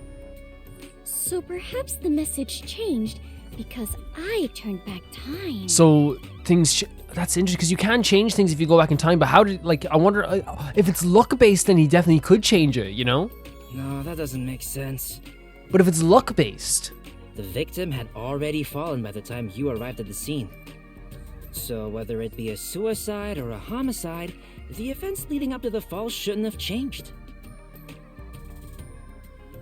So perhaps the message changed because I turned back time. So things. That's interesting because you can change things if you go back in time. But how did, like, I wonder if it's luck based, then he definitely could change it. You know? No, that doesn't make sense. But if it's luck based, The victim had already fallen by the time you arrived at the scene. So whether it be a suicide or a homicide, the events leading up to the fall shouldn't have changed.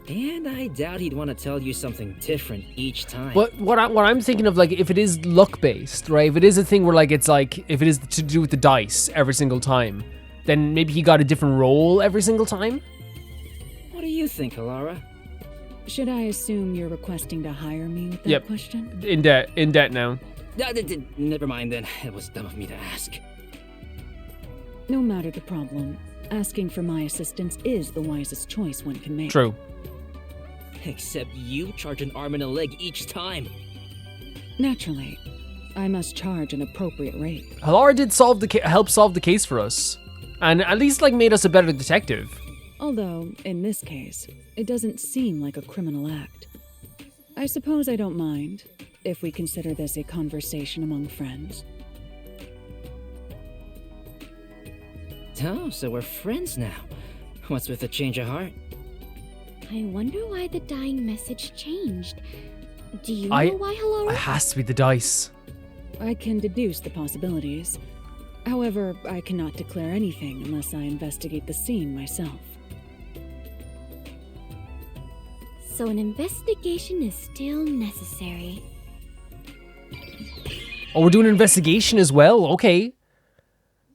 And I doubt he'd want to tell you something different each time. But what I'm thinking of, like, if it is luck based, right? If it is a thing where, like, it's like, if it is to do with the dice every single time, then maybe he got a different role every single time? What do you think, Alara? Should I assume you're requesting to hire me with that question? In debt now. Never mind then. It was dumb of me to ask. No matter the problem, asking for my assistance is the wisest choice one can make. True. Except you charge an arm and a leg each time. Naturally, I must charge an appropriate rate. Halara did help solve the case for us, and at least like made us a better detective. Although, in this case, it doesn't seem like a criminal act. I suppose I don't mind, if we consider this a conversation among friends. Oh, so we're friends now. What's with the change of heart? I wonder why the dying message changed. Do you know why, Halara? It has to be the dice. I can deduce the possibilities. However, I cannot declare anything unless I investigate the scene myself. So an investigation is still necessary. Oh, we're doing an investigation as well? Okay.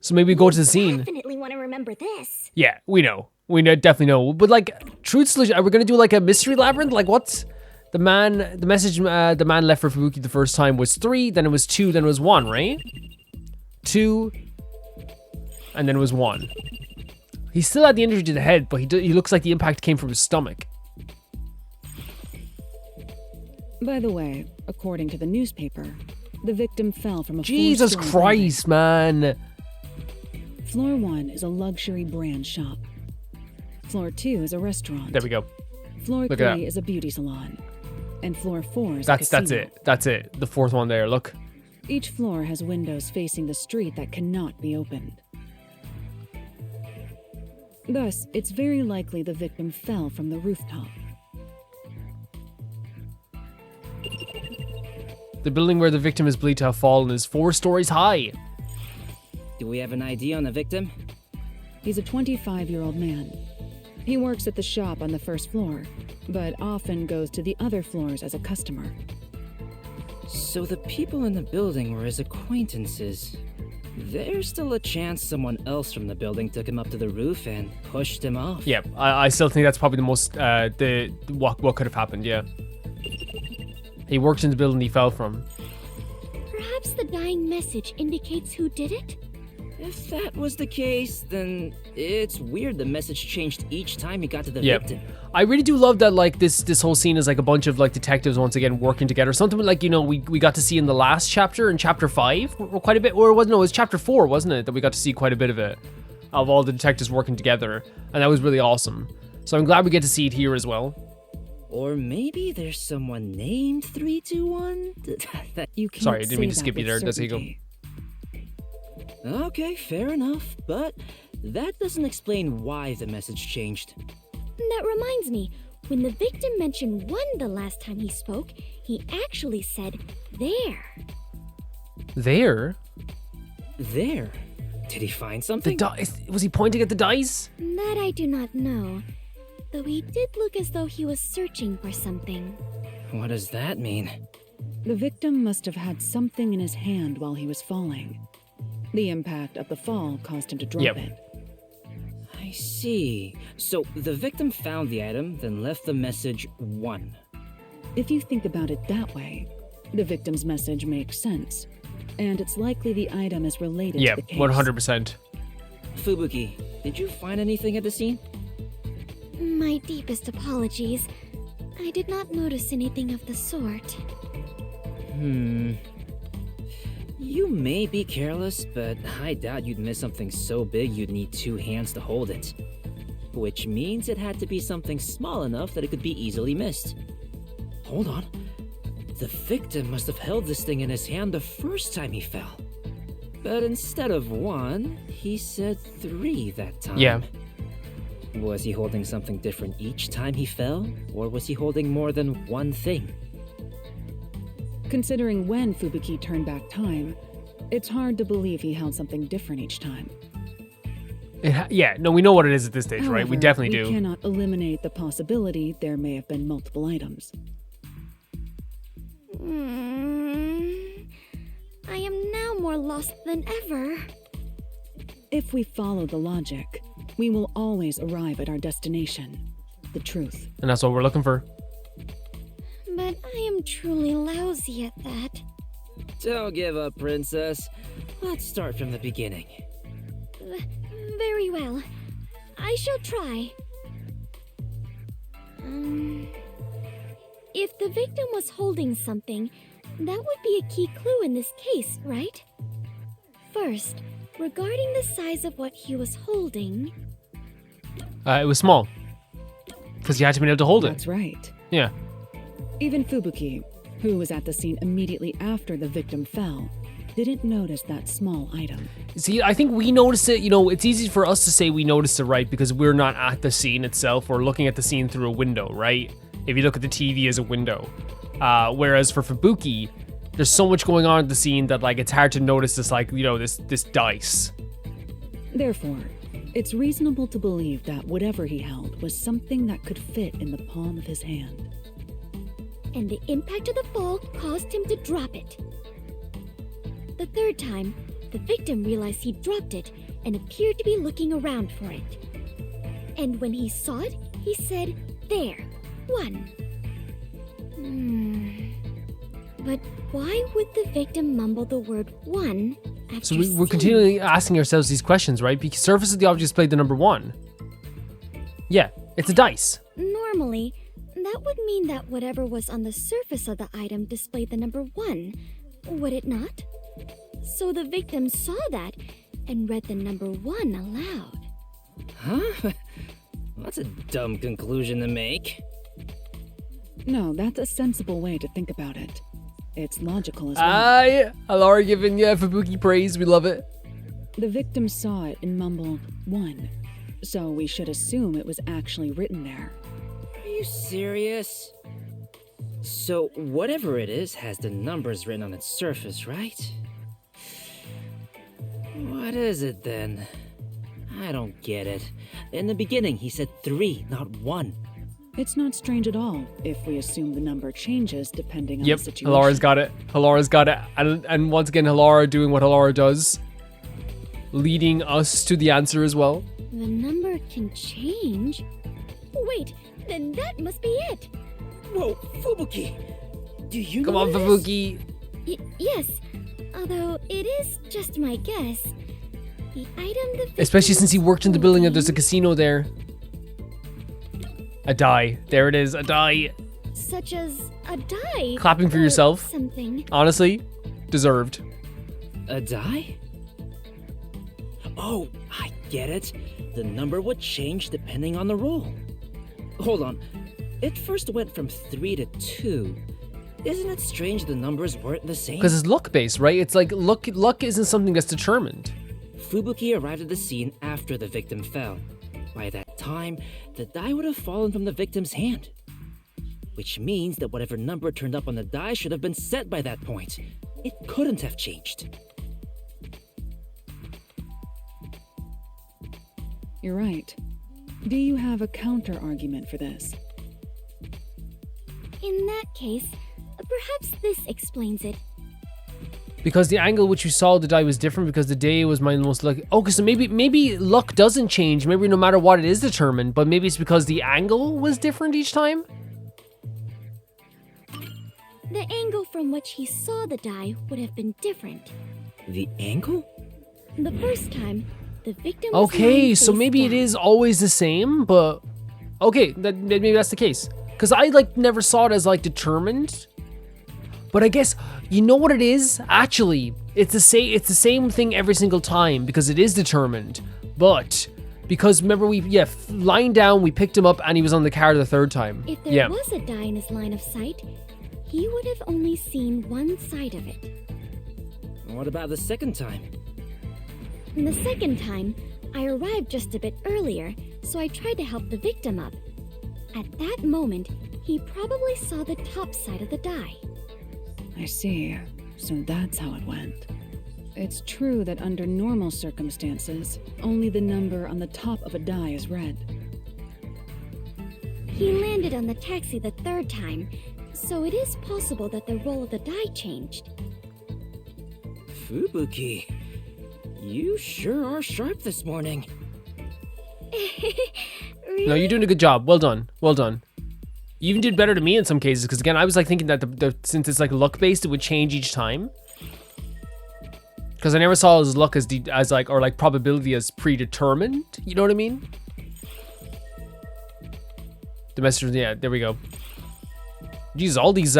So maybe we go to the scene. Definitely want to remember this. Yeah, we know. We definitely know. But like, truth solution, are we gonna do like a mystery labyrinth? Like what's the message the man left for Fubuki the first time was 3, then it was 2, then it was 1, right? 2, and then it was 1. He still had the injury to the head, but he looks like the impact came from his stomach. By the way, according to the newspaper, the victim fell from a Jesus Christ, man. Floor 1 is a luxury brand shop. Floor 2 is a restaurant. There we go. Floor 3 is a beauty salon. And floor 4 is a casino. That's it. The fourth one there, look. Each floor has windows facing the street that cannot be opened. Thus, it's very likely the victim fell from the rooftop. The building where the victim is believed to have fallen is 4 stories high. Do we have an ID on the victim? He's a 25-year-old man. He works at the shop on the first floor, but often goes to the other floors as a customer. So the people in the building were his acquaintances. There's still a chance someone else from the building took him up to the roof and pushed him off. Yeah, I still think that's probably the most, what could have happened, yeah. He worked in the building he fell from. Perhaps the dying message indicates who did it? If that was the case, then it's weird the message changed each time he got to the victim. I really do love that, like, this whole scene is like a bunch of like detectives once again working together. Something like, you know, we got to see in the last chapter, in chapter 5, or quite a bit, or it was chapter 4, wasn't it? That we got to see quite a bit of it, of all the detectives working together, and that was really awesome. So I'm glad we get to see it here as well. Or maybe there's someone named 321? You can't Sorry, I didn't mean to say skip that you there, with Desigo. certainty. Okay, fair enough, but that doesn't explain why the message changed. That reminds me, when the victim mentioned 1 the last time he spoke, he actually said, there. There? There? Did he find something? Was he pointing at the dice? That I do not know, though he did look as though he was searching for something. What does that mean? The victim must have had something in his hand while he was falling. The impact of the fall caused him to drop it. I see. So the victim found the item, then left the message 1. If you think about it that way, the victim's message makes sense. And it's likely the item is related to the case. 100%. Fubuki, did you find anything at the scene? My deepest apologies. I did not notice anything of the sort. You may be careless, but I doubt you'd miss something so big you'd need 2 hands to hold it. Which means it had to be something small enough that it could be easily missed. Hold on. The victim must have held this thing in his hand the first time he fell. But instead of 1, he said 3 that time. Yeah. Was he holding something different each time he fell? Or was he holding more than 1 thing? Considering when Fubuki turned back time, It's hard to believe he held something different each time. Yeah, no, we know what it is at this stage, right? We However, definitely do. We cannot eliminate the possibility there may have been multiple items. I am now more lost than ever. If we follow the logic, we will always arrive at our destination, the truth. And that's what we're looking for. But I am truly lousy at that. Don't give up, Princess. Let's start from the beginning. Very well. I shall try. If the victim was holding something, that would be a key clue in this case, right? First, regarding the size of what he was holding... It was small. Because you had to be able to hold it. That's right. Yeah. Even Fubuki, who was at the scene immediately after the victim fell, didn't notice that small item. See, I think we noticed it, it's easy for us to say we noticed it, right? Because we're not at the scene itself. We're looking at the scene through a window, right? If you look at the TV as a window. Whereas for Fubuki, there's so much going on at the scene that, like, it's hard to notice this, like, this dice. Therefore, it's reasonable to believe that whatever he held was something that could fit in the palm of his hand. And the impact of the fall caused him to drop it. The third time, the victim realized he dropped it and appeared to be looking around for it. And when he saw it, he said, "There, 1." But why would the victim mumble the word 1 after So we're continually asking ourselves these questions, right? Because surface of the object displayed the number 1. Yeah, it's a dice. Normally, that would mean that whatever was on the surface of the item displayed the number 1, would it not? So the victim saw that and read the number 1 aloud. Huh? That's a dumb conclusion to make. No, that's a sensible way to think about it. It's logical as well. Yeah. Alara giving Fubuki praise. We love it. The victim saw it and mumbled 1, so we should assume it was actually written there. Are you serious? So whatever it is has the numbers written on its surface, right? What is it then? I don't get it. In the beginning, he said 3, not 1. It's not strange at all if we assume the number changes depending on Yep, the situation. Halara's got it. Halara's got it. And once again, Halara doing what Halara does, leading us to the answer as well. The number can change? Wait, then that must be it. Whoa, Fubuki! Do you Come know on, this? Fubuki. Yes, although it is just my guess. The item the victim Especially since he worked in the building and there's a holding- casino there. A die. There it is, a die. Such as a die. Clapping for or yourself. Something. Honestly, deserved. A die? Oh, I get it. The number would change depending on the roll. Hold on. It first went from 3 to 2. Isn't it strange the numbers weren't the same? Because it's luck-based, right? It's like luck isn't something that's determined. Fubuki arrived at the scene after the victim fell. By that time, the die would have fallen from the victim's hand. Which means that whatever number turned up on the die should have been set by that point. It couldn't have changed. You're right. Do you have a counter-argument for this? In that case, perhaps this explains it. Because the angle which you saw the die was different because the day was my most lucky. Okay, so maybe luck doesn't change. Maybe no matter what it is determined, but maybe it's because the angle was different each time? The angle from which he saw the die would have been different. The angle? The first time, the victim was Okay, lying so face maybe it down. is always the same, but okay, maybe that's the case. Because I never saw it as determined. But I guess you know what it is. Actually, it's the same thing every single time because it is determined. But because remember lying down, we picked him up and he was on the car the third time. If there was a die in his line of sight, he would have only seen one side of it. What about the second time? And the second time, I arrived just a bit earlier, so I tried to help the victim up. At that moment, he probably saw the top side of the die. I see. So that's how it went. It's true that under normal circumstances, only the number on the top of a die is read. He landed on the taxi the third time, so it is possible that the roll of the die changed. Fubuki, you sure are sharp this morning. Really? No, you're doing a good job. Well done. Well done. You even did better to me in some cases, because again, I was like thinking that since it's like luck based, it would change each time. Because I never saw his luck as like, or like probability as predetermined. You know what I mean? The message, yeah, there we go. Jeez, all these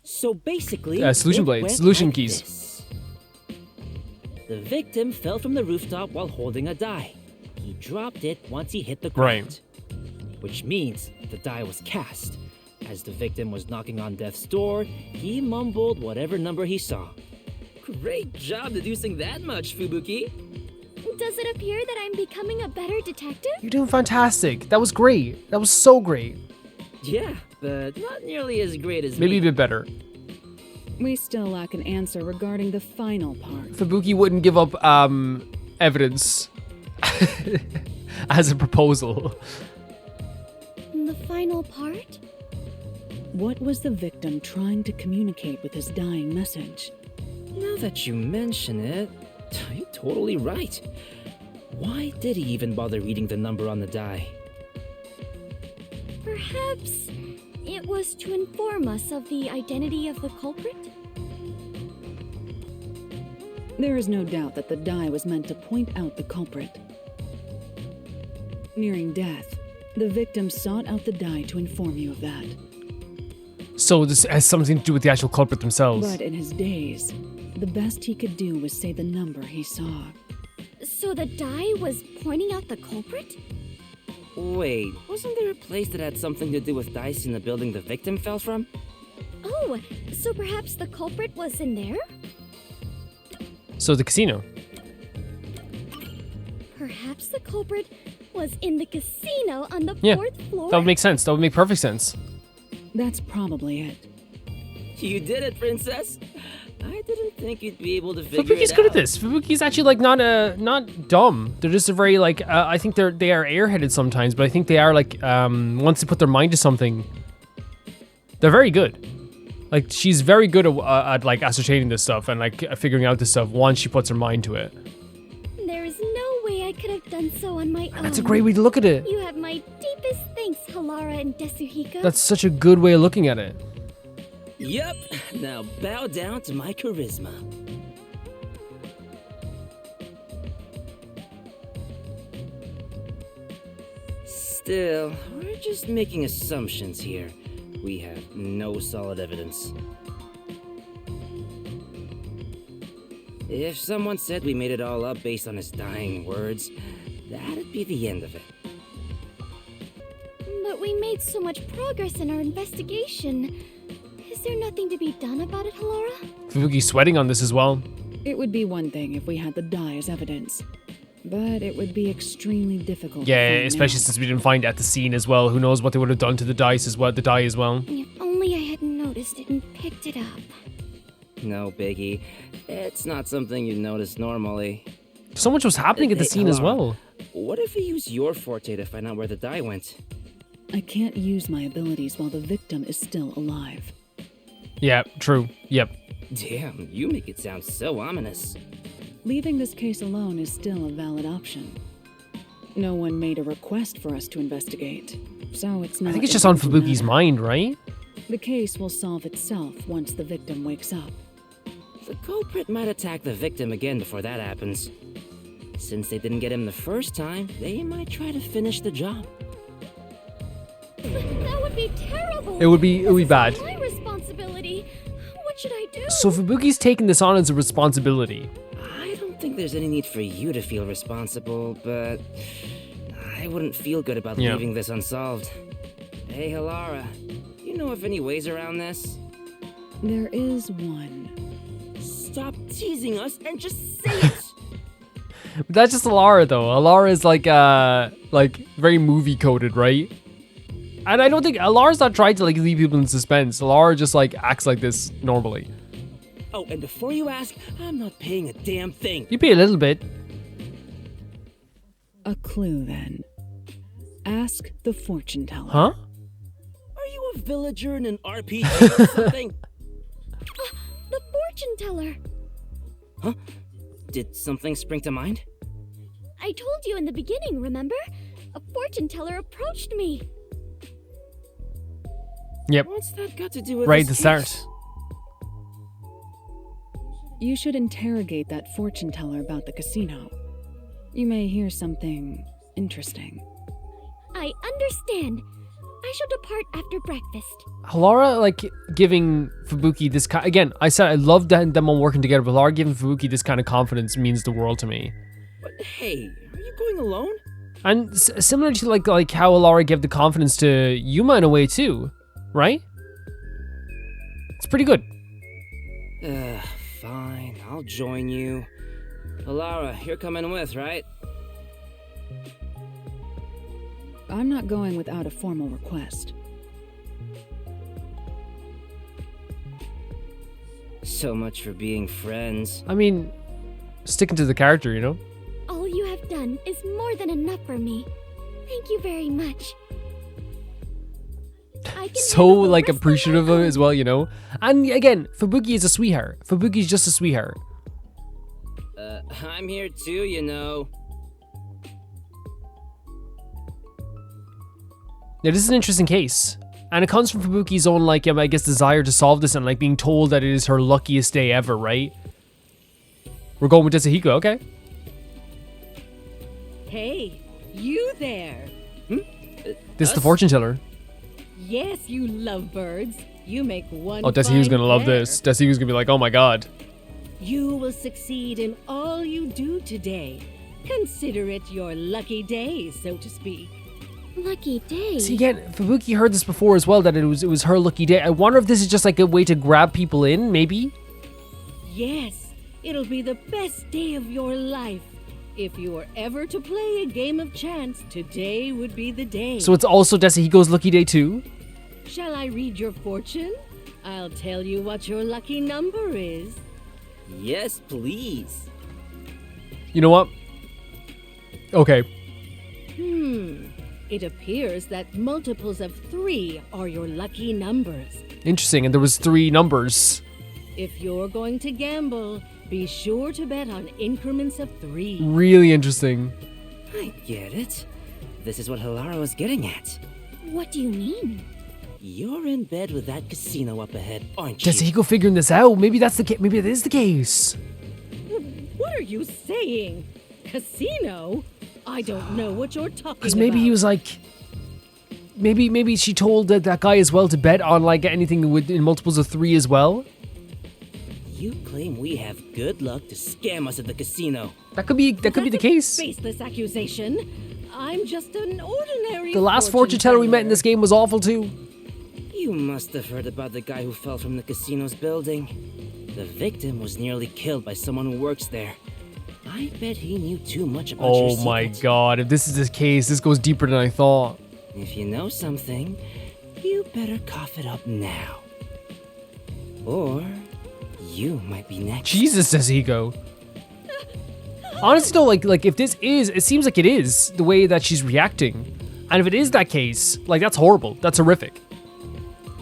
So basically, solution it blades, went solution like keys. this. The victim fell from the rooftop while holding a die. He dropped it once he hit the ground. Which means the die was cast. As the victim was knocking on death's door, he mumbled whatever number he saw. Great job deducing that much, Fubuki. Does it appear that I'm becoming a better detective? You're doing fantastic. That was great. That was so great. Yeah, but not nearly as great as Maybe me. a bit better. We still lack an answer regarding the final part. Fubuki wouldn't give up evidence as a proposal. The final part? What was the victim trying to communicate with his dying message? Now that you mention it, you're totally right. Why did he even bother reading the number on the die? Perhaps it was to inform us of the identity of the culprit? There is no doubt that the die was meant to point out the culprit. Nearing death, the victim sought out the die to inform you of that. So this has something to do with the actual culprit themselves. But in his days, the best he could do was say the number he saw. So the die was pointing out the culprit? Wait, wasn't there a place that had something to do with dice in the building the victim fell from? Oh, so perhaps the culprit was in there? So the casino. Perhaps the culprit was in the casino on the fourth floor? That would make sense. That would make perfect sense. That's probably it. You did it, princess. I didn't think you'd be able to figure Fubuki's it good out. at this. Fubuki's actually like not dumb. They're just a very like I think they are airheaded sometimes, but I think they are like once they put their mind to something, they're very good. Like she's very good at like ascertaining this stuff and like figuring out this stuff once she puts her mind to it. There is no way I could have done so on my own. That's a great way to look at it. You have my deepest thanks, Halara and Desuhiko. That's such a good way of looking at it. Yep. Now bow down to my charisma. Still, we're just making assumptions here. We have no solid evidence. If someone said we made it all up based on his dying words, that'd be the end of it. But we made so much progress in our investigation. Is there nothing to be done about it, Halara? Fubuki's sweating on this as well. It would be one thing if we had the die as evidence, but it would be extremely difficult. Yeah, to find especially now. since we didn't find it at the scene as well. Who knows what they would have done to the dice as well, the die as well. If only I had noticed it and picked it up. No biggie. It's not something you'd notice normally. So much was happening at the scene as well. What if we use your forte to find out where the die went? I can't use my abilities while the victim is still alive. Yeah, true. Yep. Damn, you make it sound so ominous. Leaving this case alone is still a valid option. No one made a request for us to investigate, so it's not... I think it's just on Fubuki's mind, right? The case will solve itself once the victim wakes up. The culprit might attack the victim again before that happens. Since they didn't get him the first time, they might try to finish the job. That would be terrible. It would be bad. This is my responsibility. What should I do? So Fubuki's taking this on as a responsibility. I don't think there's any need for you to feel responsible, but I wouldn't feel good about leaving this unsolved. Hey, Halara, you know of any ways around this? There is one. Stop teasing us and just say it! That's just Alara though. Alara is like very movie coded, right? And I don't think Alara's not trying to like leave people in suspense. Alara just like acts like this normally. Oh, and before you ask, I'm not paying a damn thing. You pay a little bit. A clue, then. Ask the fortune teller. Huh? Are you a villager in an RPG or something? The fortune teller. Huh? Did something spring to mind? I told you in the beginning, remember? A fortune teller approached me. Yep. What's that got to do with Right at this the start. case? You should interrogate that fortune teller about the casino. You may hear something interesting. I understand. I shall depart after breakfast. Halara, like, giving Fubuki this kind... Again, I said I love them all working together, but Halara giving Fubuki this kind of confidence means the world to me. But hey, are you going alone? And similar to, like how Halara gave the confidence to Yuma in a way, too. Right? It's pretty good. Fine. I'll join you. Alara, you're coming with, right? I'm not going without a formal request. So much for being friends. I mean, sticking to the character, you know? All you have done is more than enough for me. Thank you very much. So, like, appreciative of it as well, you know? And again, Fubuki is a sweetheart. Fubuki's just a sweetheart. I'm here too, you know. Now, this is an interesting case. And it comes from Fubuki's own, like, I guess, desire to solve this and, like, being told that it is her luckiest day ever, right? We're going with Desahiko, okay. Hey, you there. This is the fortune teller. Yes, you lovebirds. You make one Oh, Desahiko's fine gonna love pair. this. Desahiko's gonna be like, oh my god. You will succeed in all you do today. Consider it your lucky day, so to speak. Lucky day? See, again, Fubuki heard this before as well, that it was her lucky day. I wonder if this is just like a way to grab people in, maybe? Yes, it'll be the best day of your life. If you were ever to play a game of chance, today would be the day. So it's also Desahiko's lucky day too? Shall I read your fortune? I'll tell you what your lucky number is. Yes, please. You know what? Okay. It appears that multiples of 3 are your lucky numbers. Interesting, and there was 3 numbers. If you're going to gamble, be sure to bet on increments of 3. Really interesting. I get it. This is what Halara was getting at. What do you mean? You're in bed with that casino up ahead, aren't you? Desahiko figuring this out. Maybe that's the maybe that is the case. What are you saying? Casino? I don't know what you're talking about. Because maybe he was like, maybe she told that guy as well to bet on like anything in multiples of 3 as well. You claim we have good luck to scam us at the casino. That could be the case. Baseless accusation. I'm just an ordinary. The last fortune teller we met in this game was awful too. You must have heard about the guy who fell from the casino's building. The victim was nearly killed by someone who works there. I bet he knew too much about your Oh my secret. god, if this is the case, this goes deeper than I thought. If you know something, you better cough it up now. Or you might be next. Jesus, says Ego. Honestly though, like if this is, it seems like it is, the way that she's reacting. And if it is that case, like that's horrible. That's horrific.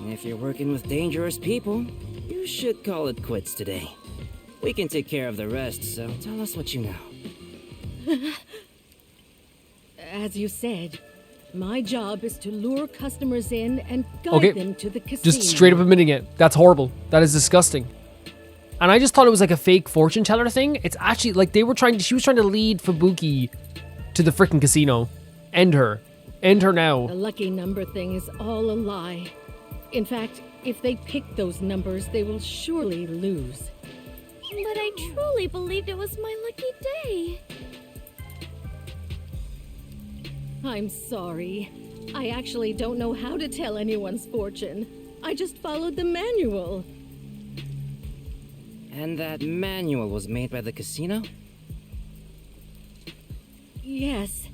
If you're working with dangerous people, you should call it quits today. We can take care of the rest, so tell us what you know. As you said, my job is to lure customers in and guide them to the casino. Just straight up admitting it. That's horrible. That is disgusting. And I just thought it was like a fake fortune teller thing. It's actually like she was trying to lead Fubuki to the freaking casino. End her. End her now. The lucky number thing is all a lie. In fact, if they pick those numbers, they will surely lose. But I truly believed it was my lucky day. I'm sorry. I actually don't know how to tell anyone's fortune. I just followed the manual. And that manual was made by the casino? Yes.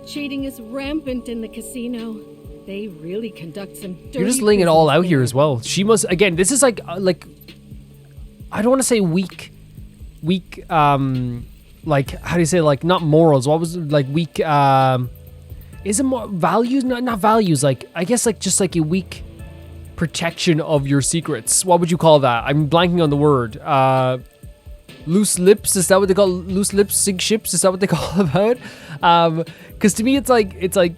Cheating is rampant in the casino. They really conduct some dirty You're just laying it all business out here there. as well. She must, again, this is like I don't want to say weak, like, how do you say, like, not morals, what was it, like, weak, is it more values? Not values, like, I guess, like, just like a weak protection of your secrets. What would you call that? I'm blanking on the word. Loose lips, is that what they call loose lips, sink ships? Is that what they call about? Because to me, it's like,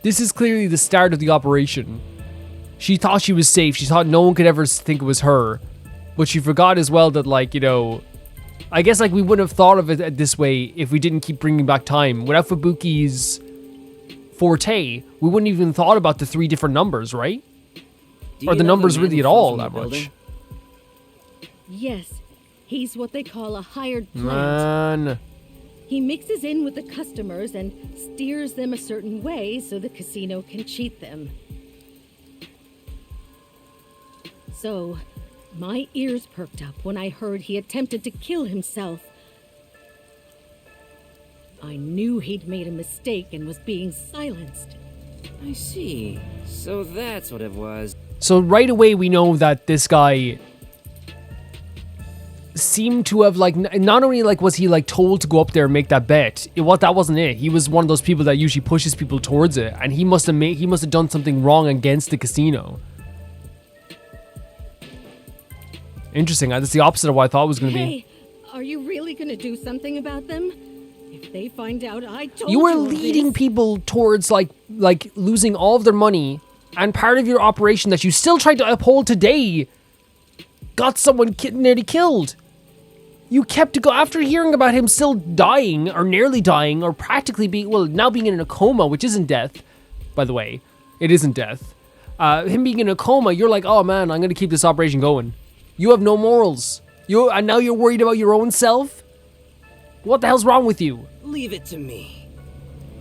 this is clearly the start of the operation. She thought she was safe. She thought no one could ever think it was her. But she forgot as well that, like, you know, I guess, like, we wouldn't have thought of it this way if we didn't keep bringing back time. Without Fubuki's forte, we wouldn't even thought about the 3 different numbers, right? Or the numbers really at all that much. Yes, he's what they call a hired plant. Man. He mixes in with the customers and steers them a certain way so the casino can cheat them. So, my ears perked up when I heard he attempted to kill himself. I knew he'd made a mistake and was being silenced. I see. So that's what it was. So right away we know that this guy seemed to have, like, not only, like, was he, like, told to go up there and make that bet, that wasn't it. He was one of those people that usually pushes people towards it, and he must have done something wrong against the casino. Interesting. That's the opposite of what I thought it was going to be. Hey, are you really going to do something about them? If they find out I told You were all leading this- people towards, like losing all of their money, and part of your operation that you still tried to uphold today got someone nearly killed. You kept to go after hearing about him still dying, or nearly dying, or practically now being in a coma, which isn't death, by the way. It isn't death. Him being in a coma, you're like, oh man, I'm gonna keep this operation going. You have no morals. And now you're worried about your own self? What the hell's wrong with you? Leave it to me.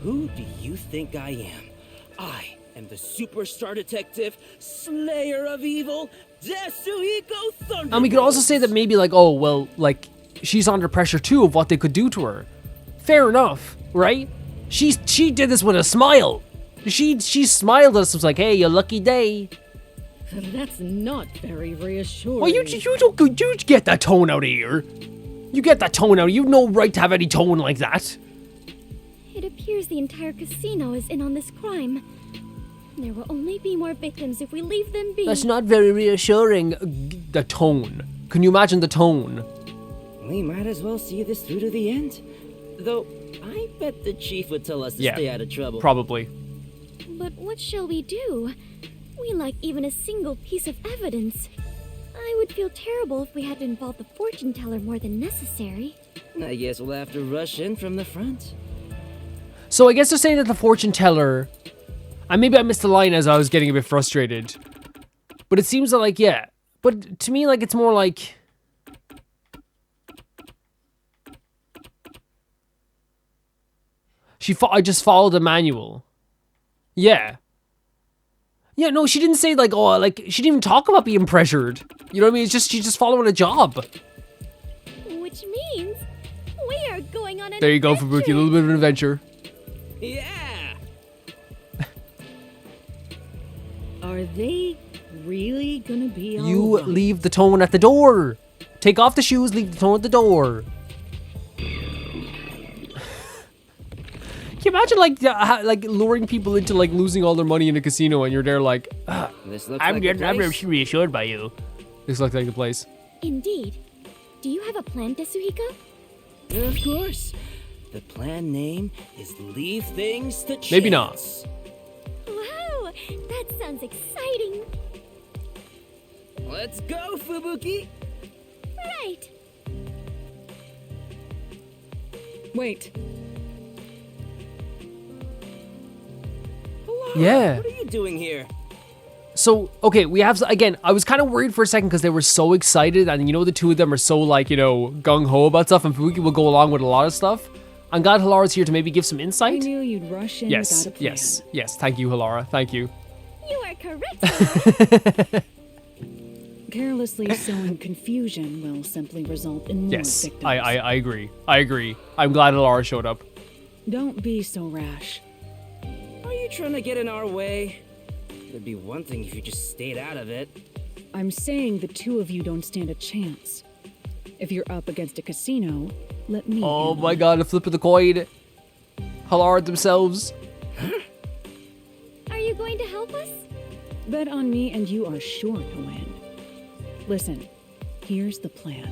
Who do you think I am? I am the superstar detective, slayer of evil, Desuhiko Thunder. And we could also say that maybe, like, oh, well, like, she's under pressure too of what they could do to her. Fair enough, right? She did this with a smile. She smiled at us and was like, hey, your lucky day. That's not very reassuring. Well, you get that tone out of here. You get that tone out. You have no right to have any tone like that. It appears the entire casino is in on this crime. There will only be more victims if we leave them be. That's not very reassuring. The tone. Can you imagine the tone? We might as well see this through to the end. Though, I bet the chief would tell us to stay out of trouble. Probably. But what shall we do? We lack even a single piece of evidence. I would feel terrible if we had to involve the fortune teller more than necessary. I guess we'll have to rush in from the front. So I guess they're saying that the fortune teller... And maybe I missed the line as I was getting a bit frustrated. But it seems that, like, yeah. But to me, like, it's more like... I just followed the manual. Yeah. Yeah, no, she didn't say, like, oh, like, she didn't even talk about being pressured. You know what I mean? It's just, she's just following a job. Which means we are going on an There you go, Fubuki, a little bit of an adventure. Yeah! Are they really gonna be all You right? leave the tone at the door. Take off the shoes, leave the tone at the door. Can you imagine, like luring people into, like, losing all their money in a casino, and you're there like, This looks I'm like the place. reassured by you. This looks like the place. Indeed. Do you have a plan, Desuhiko? Of course. The plan name is Leave Things to Chance. Maybe not. Wow, that sounds exciting. Let's go, Fubuki! Right. Wait. Yeah. What are you doing here? So, okay, we have, again, I was kind of worried for a second because they were so excited, and, you know, the two of them are so, like, you know, gung-ho about stuff, and Fubuki will go along with a lot of stuff. I'm glad Halara's here to maybe give some I insight. knew you'd rush in without a plan. Yes. Thank you, Halara. Thank you. You are correct. Carelessly sowing confusion will simply result in more Yes, victims. I agree. I'm glad Halara showed up. Don't be so rash. Are you trying to get in our way? It'd be one thing if you just stayed out of it. I'm saying the two of you don't stand a chance. If you're up against a casino, let me. Oh my god, a flip of the coin. Halara themselves. Are you going to help us? Bet on me and you are sure to win. Listen, here's the plan.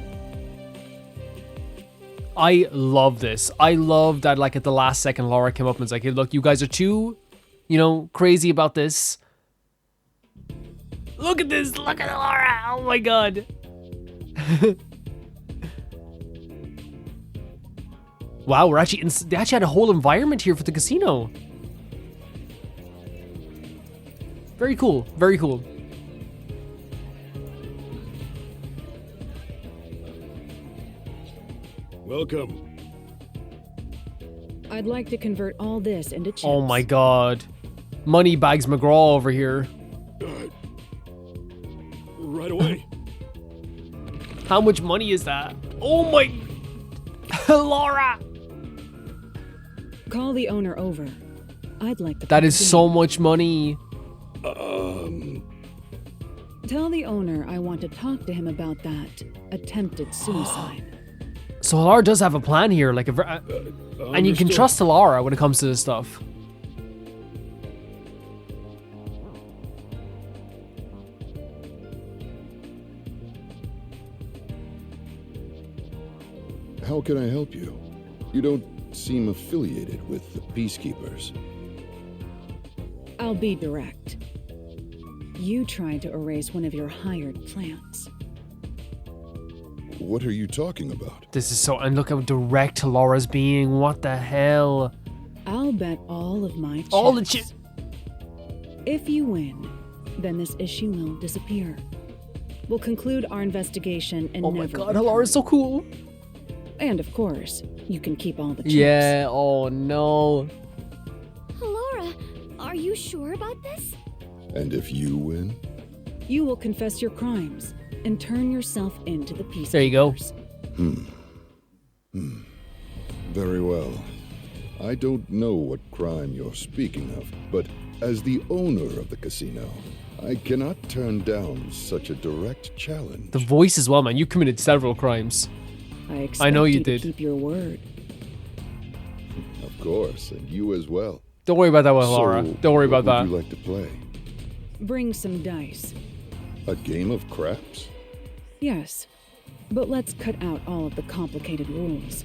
I love this. I love that, like, at the last second, Laura came up and was like, hey, look, you guys are too, you know, crazy about this. Look at this. Look at Laura. Oh my god. Wow, we're actually they actually had a whole environment here for the casino. Very cool. Very cool. Welcome. I'd like to convert all this into chips. Oh my god. Moneybags McGraw over here. Right away. How much money is that? Oh my... Laura! Call the owner over. I'd like to... That is so much money. Tell the owner I want to talk to him about that attempted suicide. So Laura does have a plan here, like and you can trust Laura when it comes to this stuff. How can I help you? You don't seem affiliated with the Peacekeepers. I'll be direct. You tried to erase one of your hired plants. What are you talking about? This is so... And look how direct Laura's being. What the hell? I'll bet all of my chips. All the chips. If you win, then this issue will disappear. We'll conclude our investigation and oh my god, Laura's so cool. And of course, you can keep all the chips. Yeah, oh no. Laura, are you sure about this? And if you win? You will confess your crimes and turn yourself into the Peacekeepers. There you go. Very well. I don't know what crime you're speaking of, but as the owner of the casino, I cannot turn down such a direct challenge. The voice as well, man. You committed several crimes. I know you did. Keep your word. Of course, and you as well. Don't worry about that one, Laura. Don't worry about that. What would you like to play? Bring some dice. A game of craps? Yes, but let's cut out all of the complicated rules.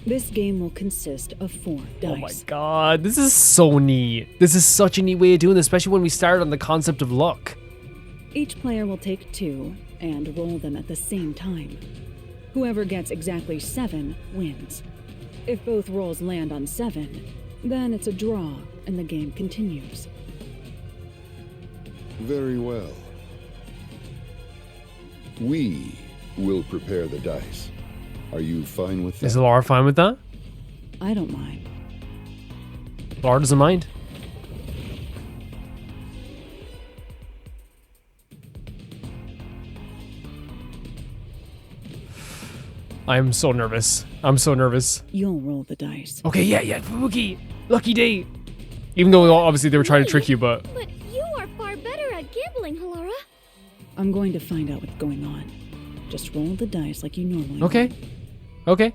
This game will consist of 4 dice. Oh my god, this is so neat. This is such a neat way of doing this, especially when we start on the concept of luck. Each player will take 2 and roll them at the same time. Whoever gets exactly 7 wins. If both rolls land on 7, then it's a draw and the game continues. Very well. We will prepare the dice. Are you fine with that? Is Laura fine with that? I don't mind. Laura doesn't mind. I'm so nervous. I'm so nervous. You'll roll the dice. Okay, yeah. Fubuki. Lucky day. Even though obviously they were trying to trick you, but... But you are far better at gambling, Halara. I'm going to find out what's going on. Just roll the dice like you normally Okay. would. Okay.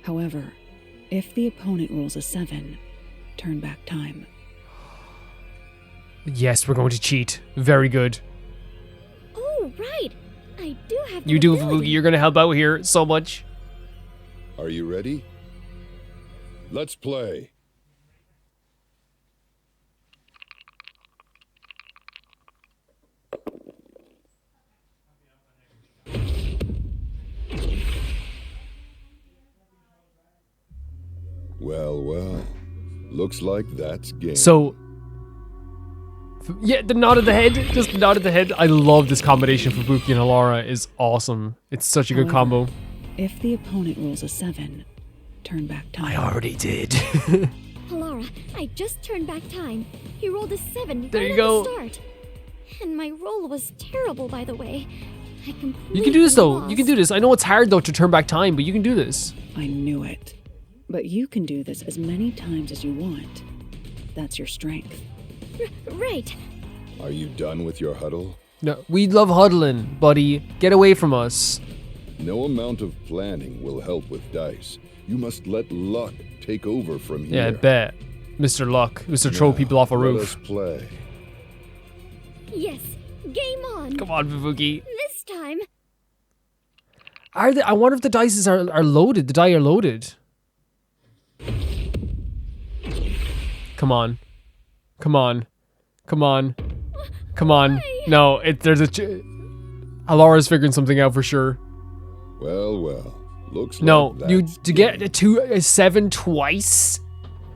However, if the opponent rolls a 7, turn back time. Yes, we're going to cheat. Very good. Oh, right. I do have You do, Fubuki. You're going to help out here so much. Are you ready? Let's play. Well. Looks like that's game. So... Yeah, the nod of the head. Just the nod of the head. I love this combination. Fubuki and Halara is awesome. It's such a good combo. If the opponent rolls a 7, turn back time. I already did. Halara, I just turned back time. He rolled a 7 There right you at go. the start. And my roll was terrible, by the way. I completely You can do this, though. lost. You can do this. I know it's hard, though, to turn back time, but you can do this. I knew it. But you can do this as many times as you want. that's your strength. Right. Are you done with your huddle? No, we love huddling, buddy. Get away from us. No amount of planning will help with dice. You must let luck take over from here. Yeah, I bet. Mr. Luck. Mr. Throw people off a roof. Let us play. Yes. Game on. Come on, Fubuki. This time. Are they? I wonder if the dice are loaded. The die are loaded. Come on. Come on. Come on. Come on. No, there's a... Alara's figuring something out for sure. Well. Looks no, like you to get a 7 twice?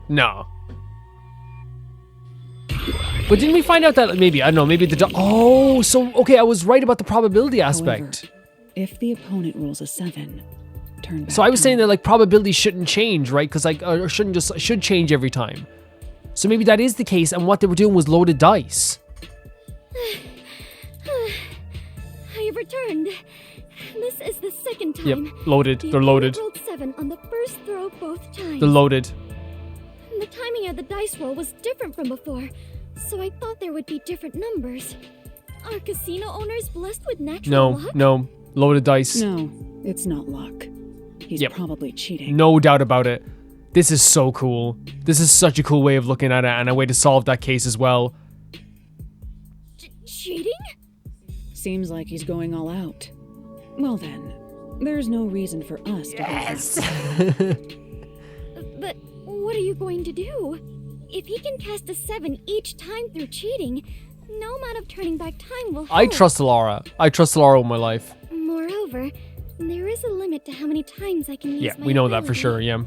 No. But didn't we find out that maybe, I don't know, maybe oh, so, okay, I was right about the probability aspect. However, if the opponent rolls a 7, turn back. So I was saying that like probability shouldn't change, right? Because like, or should change every time. So maybe that is the case, and what they were doing was loaded dice. I have returned. This is the second time. Yep, loaded. They're loaded. Rolled 7 on the first throw both times. They're loaded. The timing of the dice roll was different from before, so I thought there would be different numbers. Are casino owners blessed with natural luck? No, loaded dice. No, it's not luck. He's probably cheating. No doubt about it. This is so cool. This is such a cool way of looking at it, and a way to solve that case as well. Cheating? Seems like he's going all out. Well then, there's no reason for us to... Yes! But what are you going to do? If he can cast a 7 each time through cheating, no amount of turning back time will help. I trust Alara. I trust Alara with my life. Moreover, there is a limit to how many times I can use Yeah, my we know that for ability. sure, yeah.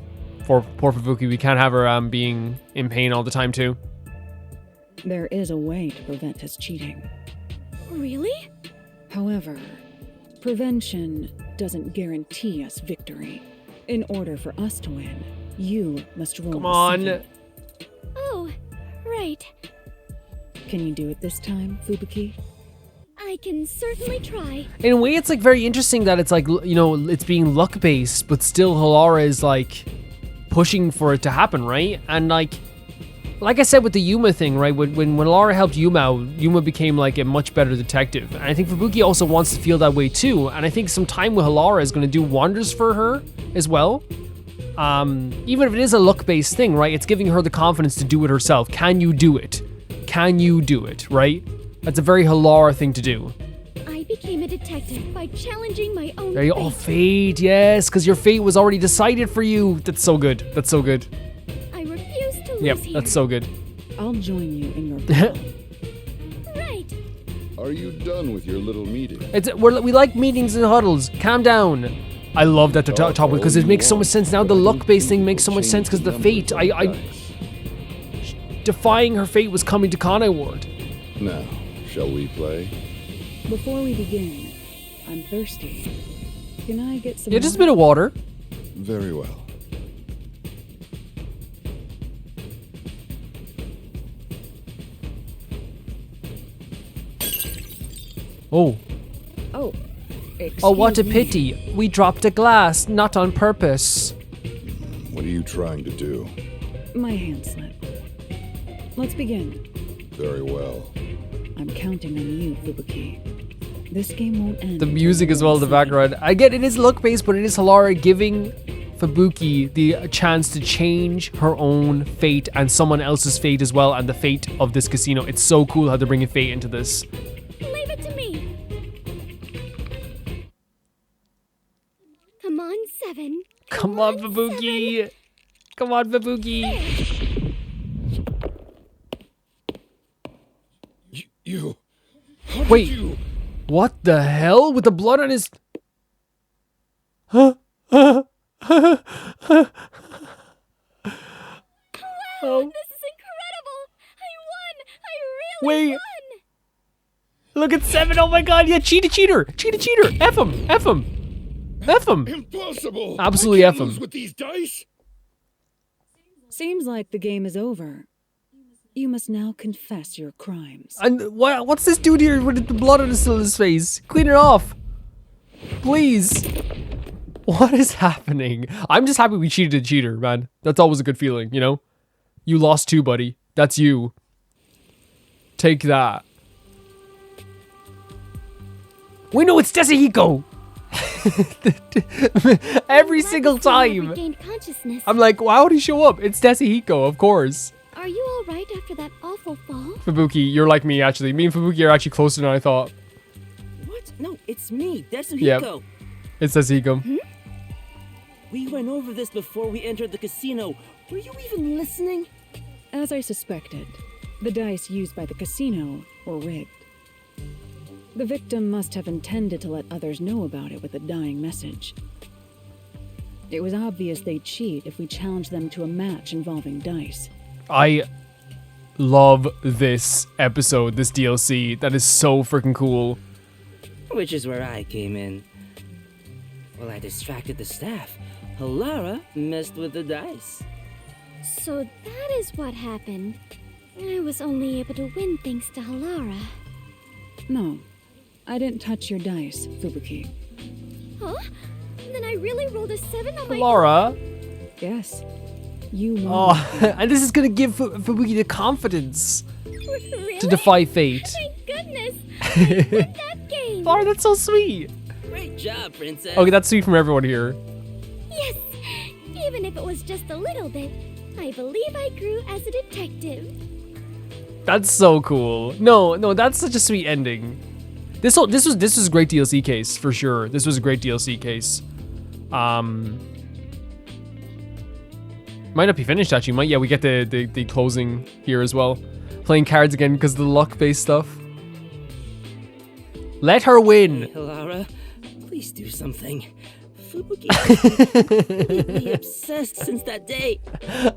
For poor Fubuki, we can't have her being in pain all the time too. There is a way to prevent his cheating. Really? However, prevention doesn't guarantee us victory. In order for us to win, you must roll Come a on. 7. Oh, right. Can you do it this time, Fubuki? I can certainly try. In a way, it's like very interesting that it's like, you know, it's being luck based, but still Halara is like pushing for it to happen, right? And like I said with the Yuma thing, right? When Halara helped Yuma out, Yuma became like a much better detective. And I think Fubuki also wants to feel that way too. And I think some time with Halara is going to do wonders for her as well. Even if it is a luck-based thing, right? It's giving her the confidence to do it herself. Can you do it? Can you do it, right? That's a very Halara thing to do. I became a detective by challenging my own There you go. Oh, fate, yes, because your fate was already decided for you. That's so good. That's so good. I refuse to lose Yep, here. that's so good. I'll join you in your battle. Right. Are you done with your little meeting? We like meetings and huddles. Calm down. I love that they're talking because it makes so much sense now. The luck-based thing makes so much sense because the fate. Defying her fate was coming to Kanai Ward. Now, shall we play? Before we begin, I'm thirsty. Can I get some? Yeah, just a bit of water. Very well. Oh. Oh. Oh, what a Excuse me. pity. We dropped a glass, not on purpose. What are you trying to do? My hand slipped. Let's begin. Very well. I'm counting on you, Fubuki. This game won't end. The music as well in the background. I get it is luck-based, but it is Halara giving Fubuki the chance to change her own fate and someone else's fate as well, and the fate of this casino. It's so cool how they're bringing fate into this. Leave it to me. Come on, 7. Come on, Fubuki. Come on, Fubuki. You. Wait. What the hell? With the blood on his... Oh. This is incredible. I won. I really Wait. won. Look at 7. Oh my god. Yeah, cheater. F him. Impossible. Absolutely I F can't lose him. with these dice. Seems like the game is over. You must now confess your crimes. And what's this dude here with the blood on his face? Clean it off. Please. What is happening? I'm just happy we cheated a cheater, man. That's always a good feeling, you know? You lost too, buddy. That's you. Take that. Wait, no, it's Desahiko! Every single time. I'm like, wow, how did he show up? It's Desahiko, of course. Are you alright after that awful fall? Fubuki, you're like me, actually. Me and Fubuki are actually closer than I thought. What? No, it's me, Desahiko. Yep. It's Desahiko. Hmm? We went over this before we entered the casino. Were you even listening? As I suspected, the dice used by the casino were rigged. The victim must have intended to let others know about it with a dying message. It was obvious they'd cheat if we challenged them to a match involving dice. I love this episode, this DLC. That is so freaking cool. Which is where I came in. While I distracted the staff, Halara messed with the dice. So that is what happened. I was only able to win thanks to Halara. No, I didn't touch your dice, Fubuki. Huh? Then I really rolled a 7 on my... Laura? Yes. You won. Oh, and this is gonna give Fubuki the confidence Really? to defy fate. Thank goodness! I won that game! Laura, that's so sweet. Great job, princess. Okay, that's sweet from everyone here. Yes! Even if it was just a little bit, I believe I grew as a detective. That's so cool. No, that's such a sweet ending. This was a great DLC case for sure. This was a great DLC case. Might not be finished actually. Yeah, we get the closing here as well. Playing cards again because of the luck-based stuff. Let her win. Hey, Halara, please do something. Fubuki has been completely obsessed since that day.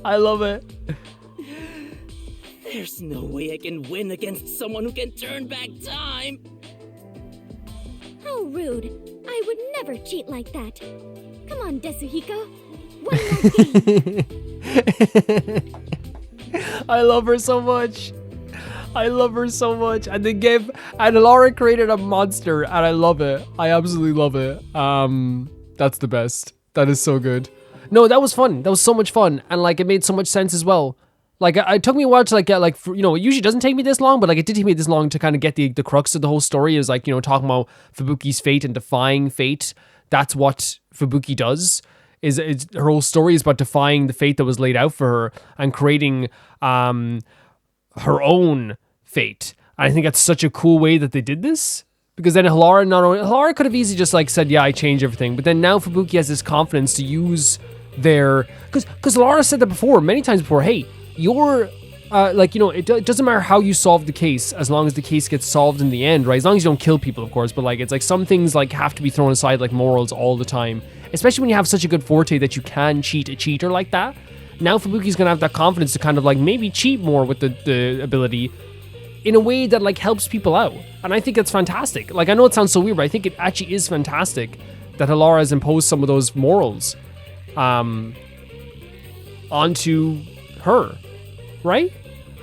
I love it. There's no way I can win against someone who can turn back time. How rude. I would never cheat like that. Come on, Desuhiko. One more game. I love her so much. I love her so much. And they gave... And Laura created a monster. And I love it. I absolutely love it. That's the best. That is so good. No, that was fun. That was so much fun. And like, it made so much sense as well. Like, it took me a while to like get like, it usually doesn't take me this long, but like it did take me this long to kind of get the crux of the whole story. Is like, talking about Fubuki's fate and defying fate. That's what Fubuki does. Is her whole story is about defying the fate that was laid out for her and creating her own fate. And I think that's such a cool way that they did this. Because then Halara could have easily just like said, yeah, I changed everything. But then now Fubuki has this confidence to use their... Because Laura said that before, many times before, hey, you're, it doesn't matter how you solve the case as long as the case gets solved in the end, right? As long as you don't kill people, of course. But like, it's like some things like have to be thrown aside like morals all the time. Especially when you have such a good forte that you can cheat a cheater like that. Now Fubuki's going to have that confidence to kind of like maybe cheat more with the ability in a way that like helps people out. And I think it's fantastic. Like, I know it sounds so weird, but I think it actually is fantastic that Halara has imposed some of those morals onto her, right?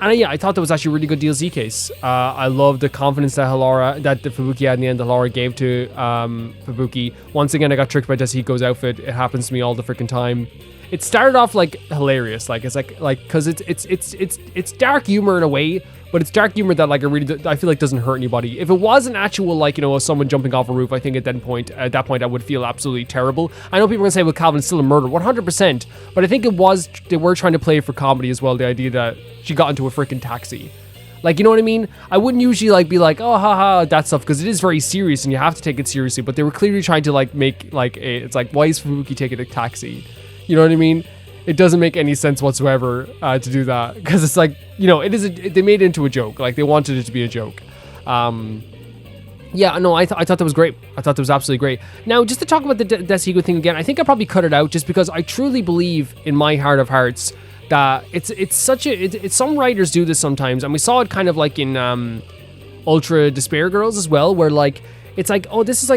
And yeah, I thought that was actually a really good DLC case. I love the confidence that the Fubuki had in the end, that Halara gave to Fubuki. Once again, I got tricked by Desahiko's outfit. It happens to me all the freaking time. It started off like hilarious, like it's like because it's dark humor in a way, but it's dark humor that like I feel like doesn't hurt anybody. If it was an actual like someone jumping off a roof, I think at that point I would feel absolutely terrible. I know people are gonna say, well, Calvin's still a murder, 100%, but I think they were trying to play for comedy as well. The idea that she got into a freaking taxi. Like, you know what I mean? I wouldn't usually like be like, oh, haha, that stuff, because it is very serious and you have to take it seriously. But they were clearly trying to like make like it's like, why is Fubuki taking a taxi? You know what I mean? It doesn't make any sense whatsoever to do that, because it's like, they made it into a joke. Like, they wanted it to be a joke. Yeah, no, I thought that was great. I thought that was absolutely great. Now, just to talk about the Desahiko thing again, I think I probably cut it out just because I truly believe in my heart of hearts that it's some writers do this sometimes, and we saw it kind of like in Ultra Despair Girls as well, where like it's like, oh, this is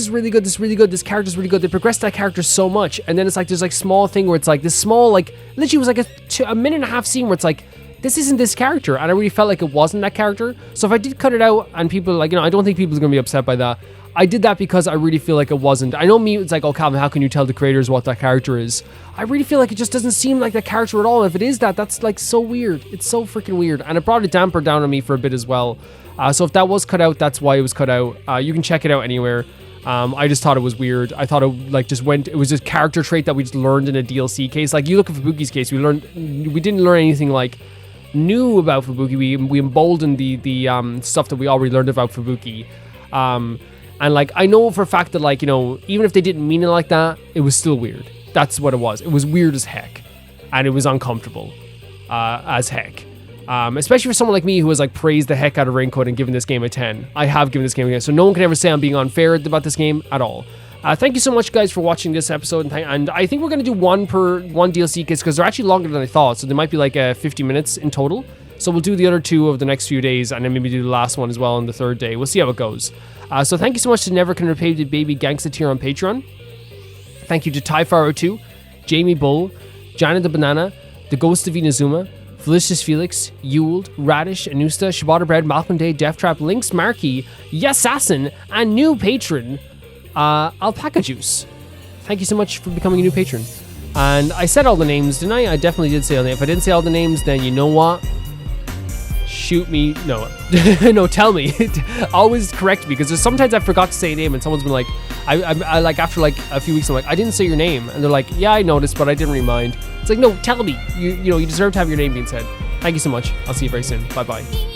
really good, this character's really good, they progressed that character so much, and then it's like there's like small thing where it's like this small, like literally was like a minute and a half scene where it's like this isn't this character, and I really felt like it wasn't that character. So if I did cut it out and people like, I don't think people are gonna be upset by that. I did that because I really feel like it wasn't. I know me, it's like, oh Calvin, how can you tell the creators what that character is? I really feel like it just doesn't seem like that character at all. If it is that, that's like so weird. It's so freaking weird, and it brought a damper down on me for a bit as well. So if that was cut out, that's why it was cut out. You can check it out anywhere. I just thought it was weird. I thought it like just went. It was a character trait that we just learned in a DLC case. Like you look at Fubuki's case, we didn't learn anything like new about Fubuki. We emboldened the stuff that we already learned about Fubuki. And like I know for a fact that like even if they didn't mean it like that, it was still weird. That's what it was. It was weird as heck, and it was uncomfortable as heck. Especially for someone like me who has like praised the heck out of Rain Code and given this game a 10. I have given this game a 10, so no one can ever say I'm being unfair about this game at all. Thank you so much, guys, for watching this episode, and I think we're going to do one DLC case because they're actually longer than I thought, so they might be like 50 minutes in total. So we'll do the other 2 of the next few days, and then maybe do the last one as well on the 3rd day. We'll see how it goes. So thank you so much to Never Can Repay the Baby Gangsta Tier on Patreon. Thank you to Typharo2, Jamie Bull, Janet the Banana, The Ghost of Inazuma, Felicious Felix, Yuled, Radish, Anusta, Shibata Bread, Malcolm Day, Deathtrap, Lynx Markey, Yassassin, and new patron, Alpaca Juice. Thank you so much for becoming a new patron. And I said all the names, didn't I? I definitely did say all the names. If I didn't say all the names, then you know what? Shoot me. No. No, tell me. Always correct me, because there's sometimes I forgot to say a name and someone's been like, I like after like a few weeks, I'm like, I didn't say your name. And they're like, yeah, I noticed, but I didn't really mind. It's like, no, tell me. You deserve to have your name being said. Thank you so much. I'll see you very soon. Bye-bye.